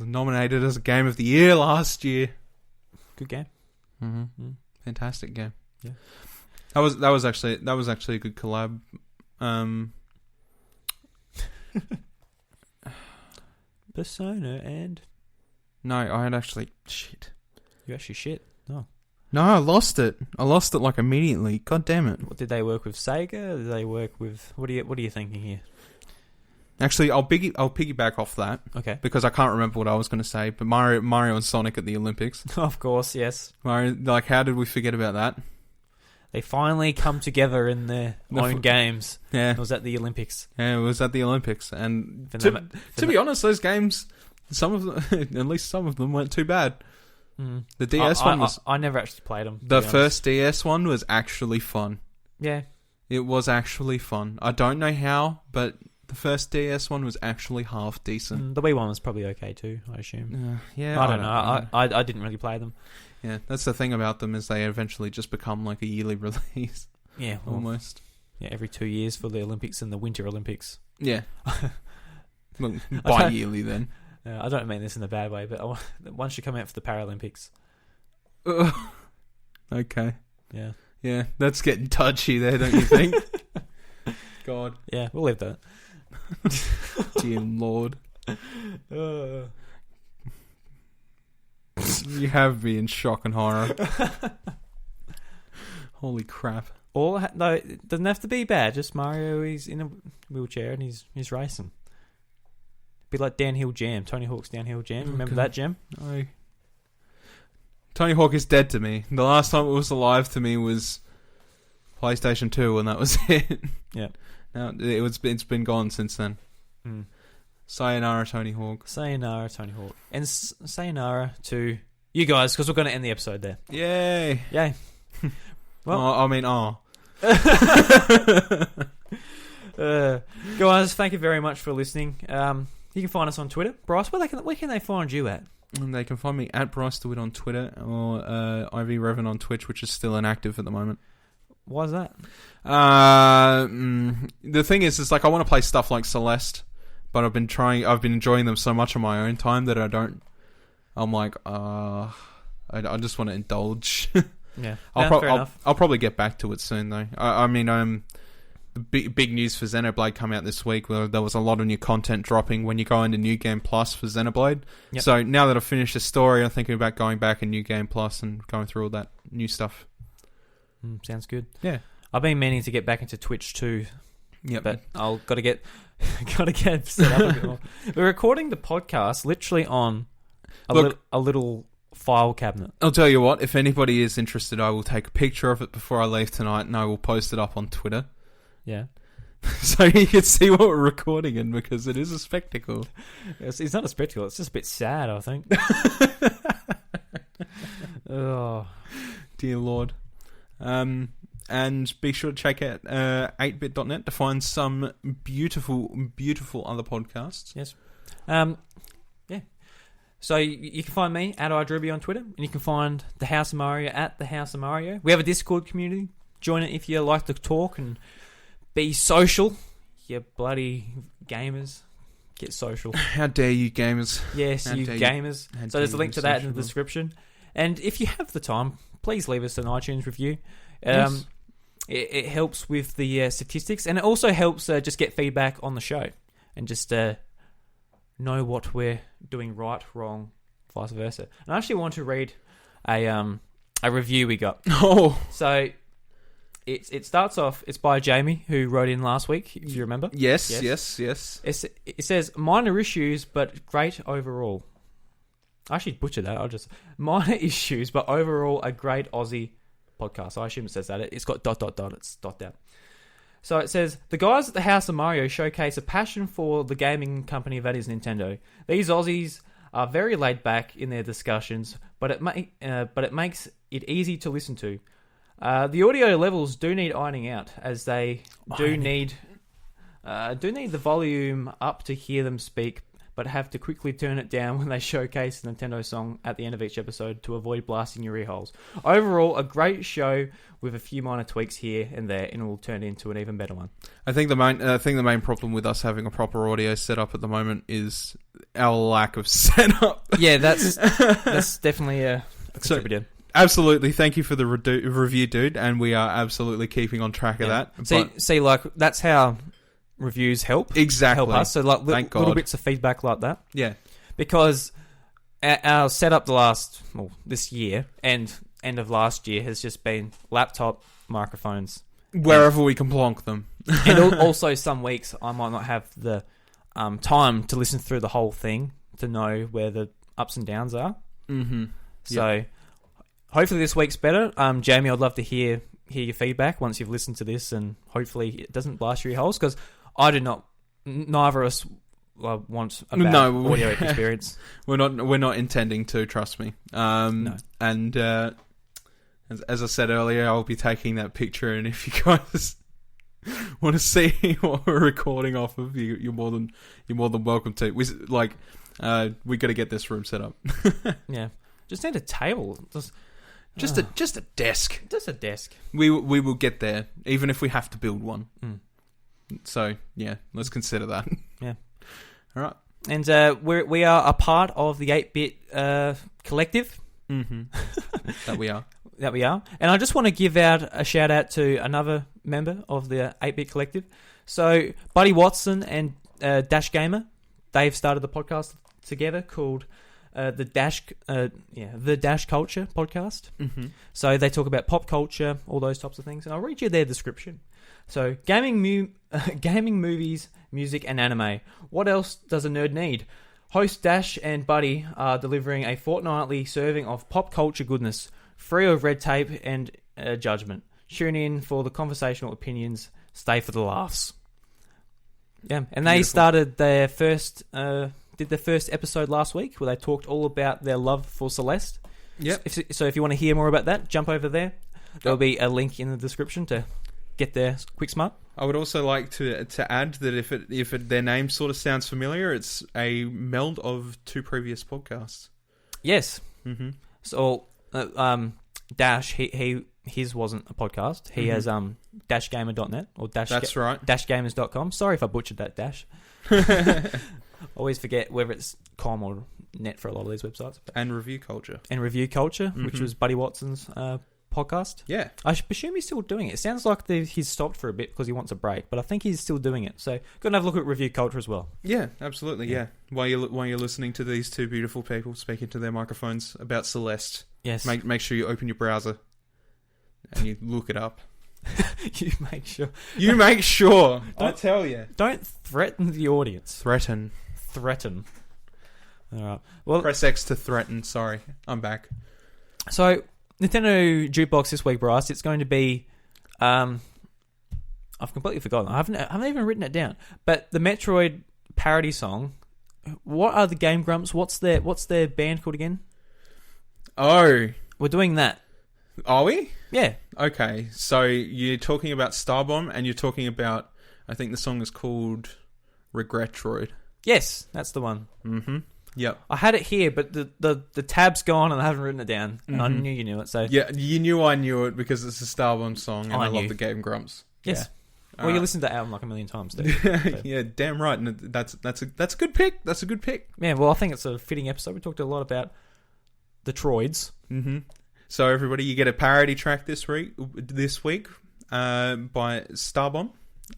was nominated as a Game of the Year last year. Good game. Fantastic game. Yeah. That was actually a good collab. Persona and... No, I had actually... Shit. You actually shit? Oh. No, I lost it. Immediately. God damn it. What, did they work with Sega? Did they work with... What are you thinking here? Actually, I'll piggyback off that. Okay. Because I can't remember what I was going to say, but Mario and Sonic at the Olympics. Of course, yes. Mario, how did we forget about that? They finally come together in their own games. Yeah. It was at the Olympics. Yeah, it was at the Olympics. And to be honest, those games, some of them, at least some of them, weren't too bad. Mm. The DS one was... I never actually played them. The first DS one was actually fun. Yeah. It was actually fun. I don't know how, but the first DS one was actually half decent. The Wii one was probably okay too, I assume. Yeah, I don't know. I didn't really play them. Yeah, that's the thing about them is they eventually just become like a yearly release. Yeah, almost. Yeah, every 2 years for the Olympics and the Winter Olympics. Yeah. Well, bi-yearly then. I don't mean this in a bad way, but one should come out for the Paralympics. Okay. Yeah. Yeah, that's getting touchy there, don't you think? God. Yeah, we'll leave that. Dear Lord. You have me in shock and horror. Holy crap. No, it doesn't have to be bad. Just Mario, he's in a wheelchair and he's racing. Be like Downhill Jam, Tony Hawk's Downhill Jam. Remember that, Jam? No. Tony Hawk is dead to me. The last time it was alive to me was PlayStation 2, and that was it. Yeah. Now it's been gone since then. Mm. Sayonara, Tony Hawk. Sayonara, Tony Hawk. And sayonara to you guys, because we're going to end the episode there. Yay. Yay. Well, guys, thank you very much for listening. You can find us on Twitter. Bryce, where can they find you at? And they can find me at Bryce DeWitt on Twitter or IV Revan on Twitch, which is still inactive at the moment. Why is that? The thing is like I want to play stuff like Celeste, but I've been enjoying them so much on my own time that I'm like, I just want to indulge. Yeah, I'll probably get back to it soon though. The big news for Xenoblade come out this week. Where there was a lot of new content dropping when you go into New Game Plus for Xenoblade. Yep. So now that I've finished the story, I'm thinking about going back in New Game Plus and going through all that new stuff. Sounds good. Yeah, I've been meaning to get back into Twitch too. Yep. But I'll got to get set up a bit more. We're recording the podcast literally on a little file cabinet. I'll tell you what. If anybody is interested, I will take a picture of it before I leave tonight, and I will post it up on Twitter. Yeah. So you can see what we're recording in, because it is a spectacle. It's not a spectacle. It's just a bit sad, I think. Oh, dear Lord. And be sure to check out 8bit.net to find some beautiful, beautiful other podcasts. Yes. Yeah. So you can find me at iDruby on Twitter, and you can find the House of Mario at the House of Mario. We have a Discord community. Join it if you like to talk and be social. You bloody gamers. Get social. How dare you, gamers? Yes, you gamers. So there's a link to that in the description. And if you have the time, please leave us an iTunes review. Yes. It helps with the statistics, and it also helps just get feedback on the show and just know what we're doing right, wrong, vice versa. And I actually want to read a review we got. Oh. So it starts off, it's by Jamie, who wrote in last week, if you remember. Yes. It says, minor issues, but great overall. I actually butchered that. Minor issues, but overall a great Aussie podcast. I assume it says that. It's got ... It's dot down. So it says, the guys at the House of Mario showcase a passion for the gaming company that is Nintendo. These Aussies are very laid back in their discussions, but it makes it easy to listen to. The audio levels do need ironing out, as they do need the volume up to hear them speak, but have to quickly turn it down when they showcase the Nintendo song at the end of each episode to avoid blasting your ear holes. Overall, a great show with a few minor tweaks here and there, and it will turn into an even better one. I think the main problem with us having a proper audio setup at the moment is our lack of setup. Yeah, that's definitely a contributor. So, absolutely, thank you for the review, dude, and we are absolutely keeping on track of that. See, like, that's how reviews help. Exactly. Help us. So, like, little bits of feedback like that. Yeah. Because our setup this year and end of last year has just been laptop, microphones. Wherever we can plonk them. And also some weeks I might not have the time to listen through the whole thing to know where the ups and downs are. Mm-hmm. So hopefully this week's better. Jamie, I'd love to hear hear your feedback once you've listened to this, and hopefully it doesn't blast your ear holes, because I do not. Neither of us want a bad audio experience. We're not intending to. Trust me. No. And as I said earlier, I'll be taking that picture, and if you guys want to see what we're recording off of, you're more than welcome to. We got to get this room set up. Yeah, just need a table. Just a desk. Just a desk. We will get there, even if we have to build one. Mm. So yeah, let's consider that. Yeah. All right. And we are a part of the 8-Bit collective. Mm-hmm. That we are. That we are. And I just want to give out a shout out to another member of the 8-Bit collective. So Buddy Watson and Dash Gamer, they've started the podcast together called the Dash Culture podcast. Mm-hmm. So they talk about pop culture, all those types of things, and I'll read you their description. So gaming, movies, music, and anime. What else does a nerd need? Host Dash and Buddy are delivering a fortnightly serving of pop culture goodness, free of red tape and judgment. Tune in for the conversational opinions. Stay for the laughs. Yeah, and they started their first. Did their first episode last week where they talked all about their love for Celeste. Yep. So if you want to hear more about that, jump over there. There'll be a link in the description to get there quick smart. I would also like to add that if their name sort of sounds familiar, it's a meld of 2 previous podcasts. Yes. Mm-hmm. So Dash his wasn't a podcast. He has dashgamer.net or That's right. dashgamers.com. Sorry if I butchered that, Dash. Always forget whether it's com or net for a lot of these websites. And Review Culture. And Review Culture, which was Buddy Watson's podcast. Yeah. I presume he's still doing it. It sounds like he's stopped for a bit because he wants a break, but I think he's still doing it. So go and have a look at Review Culture as well. Yeah, absolutely, yeah. While you're listening to these 2 beautiful people speaking to their microphones about Celeste, yes, make sure you open your browser and you look it up. You make sure. You make sure. I tell you. Don't threaten the audience. Threaten. All right. Well, press X to threaten. Sorry, I'm back. So Nintendo Jukebox this week, Bryce. It's going to be. I've completely forgotten. I haven't even written it down. But the Metroid parody song. What are the Game Grumps? What's their band called again? Oh, we're doing that. Are we? Yeah. Okay, so you're talking about Starbomb, and you're talking about. I think the song is called Regretroid. Yes, that's the one. Mm-hmm. Yep. I had it here, but the tab's gone and I haven't written it down. And I knew you knew it, so... Yeah, you knew I knew it because it's a Starbomb song and I love the Game Grumps. Yes. Yeah. Well, you listened to that album like a million times, dude. So. Yeah, damn right. And that's a good pick. That's a good pick. Yeah, well, I think it's a fitting episode. We talked a lot about the Troids. Mm-hmm. So, everybody, you get a parody track this week by Starbomb,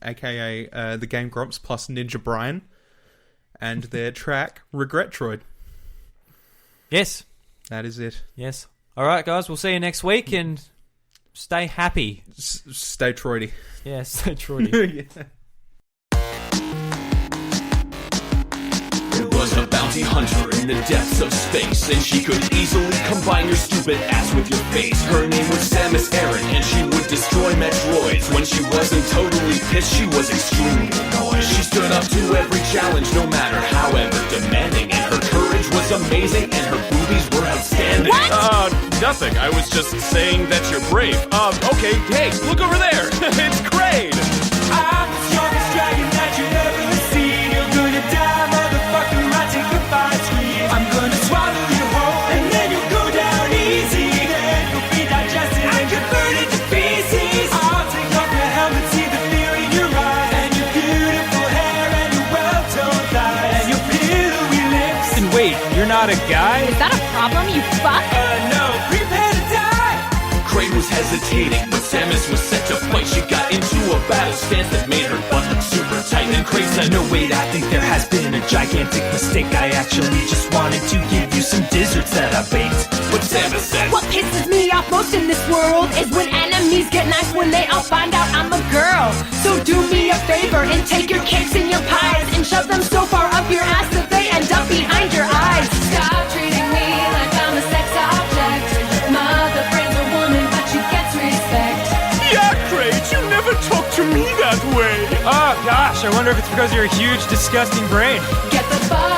a.k.a. the Game Grumps plus Ninja Brian, and their track, Regretroid. Yes. That is it. Yes. All right, guys, we'll see you next week, and stay happy. Stay Troidy. Yeah, stay Troidy. Yeah. Was a bounty hunter in the depths of space, and she could easily combine your stupid ass with your face. Her name was Samus Aran, and she would destroy Metroids. When she wasn't totally pissed, she was extremely annoyed. She stood up to every challenge, no matter however demanding, and her courage was amazing, and her boobies were outstanding. What? Nothing. I was just saying that you're brave. Okay, hey, look over there. It's Crane. I'm the strongest dragon that you've ever seen. You're gonna die, motherfucker, I take the fight scream. I'm gonna swallow you whole, and then you'll go down easy. Then you'll be digested and converted to pieces. I'll take off your helmet, see the fear in your eyes, and your beautiful hair and your well-toned thighs, and your pillowy lips. And wait, you're not a guy? Is that a problem, you fuck? No, prepare to die. Crane was hesitating, but Samus was set to fight. She got into a battle stance that made her butt look super tight. And Crane said, No, wait, I think there has been a gigantic mistake. I actually just wanted to give you some desserts that I baked. But Samus said, What pisses me off most in this world is when enemies get nice when they all find out I'm a girl. So do me a favor and take your cakes and your pies and shove them so far up your ass that they end up behind your eyes. Stop treating me like I'm a sex object. Mother brings a woman, but she gets respect. I wonder if it's because of your huge, disgusting brain. Get the fuck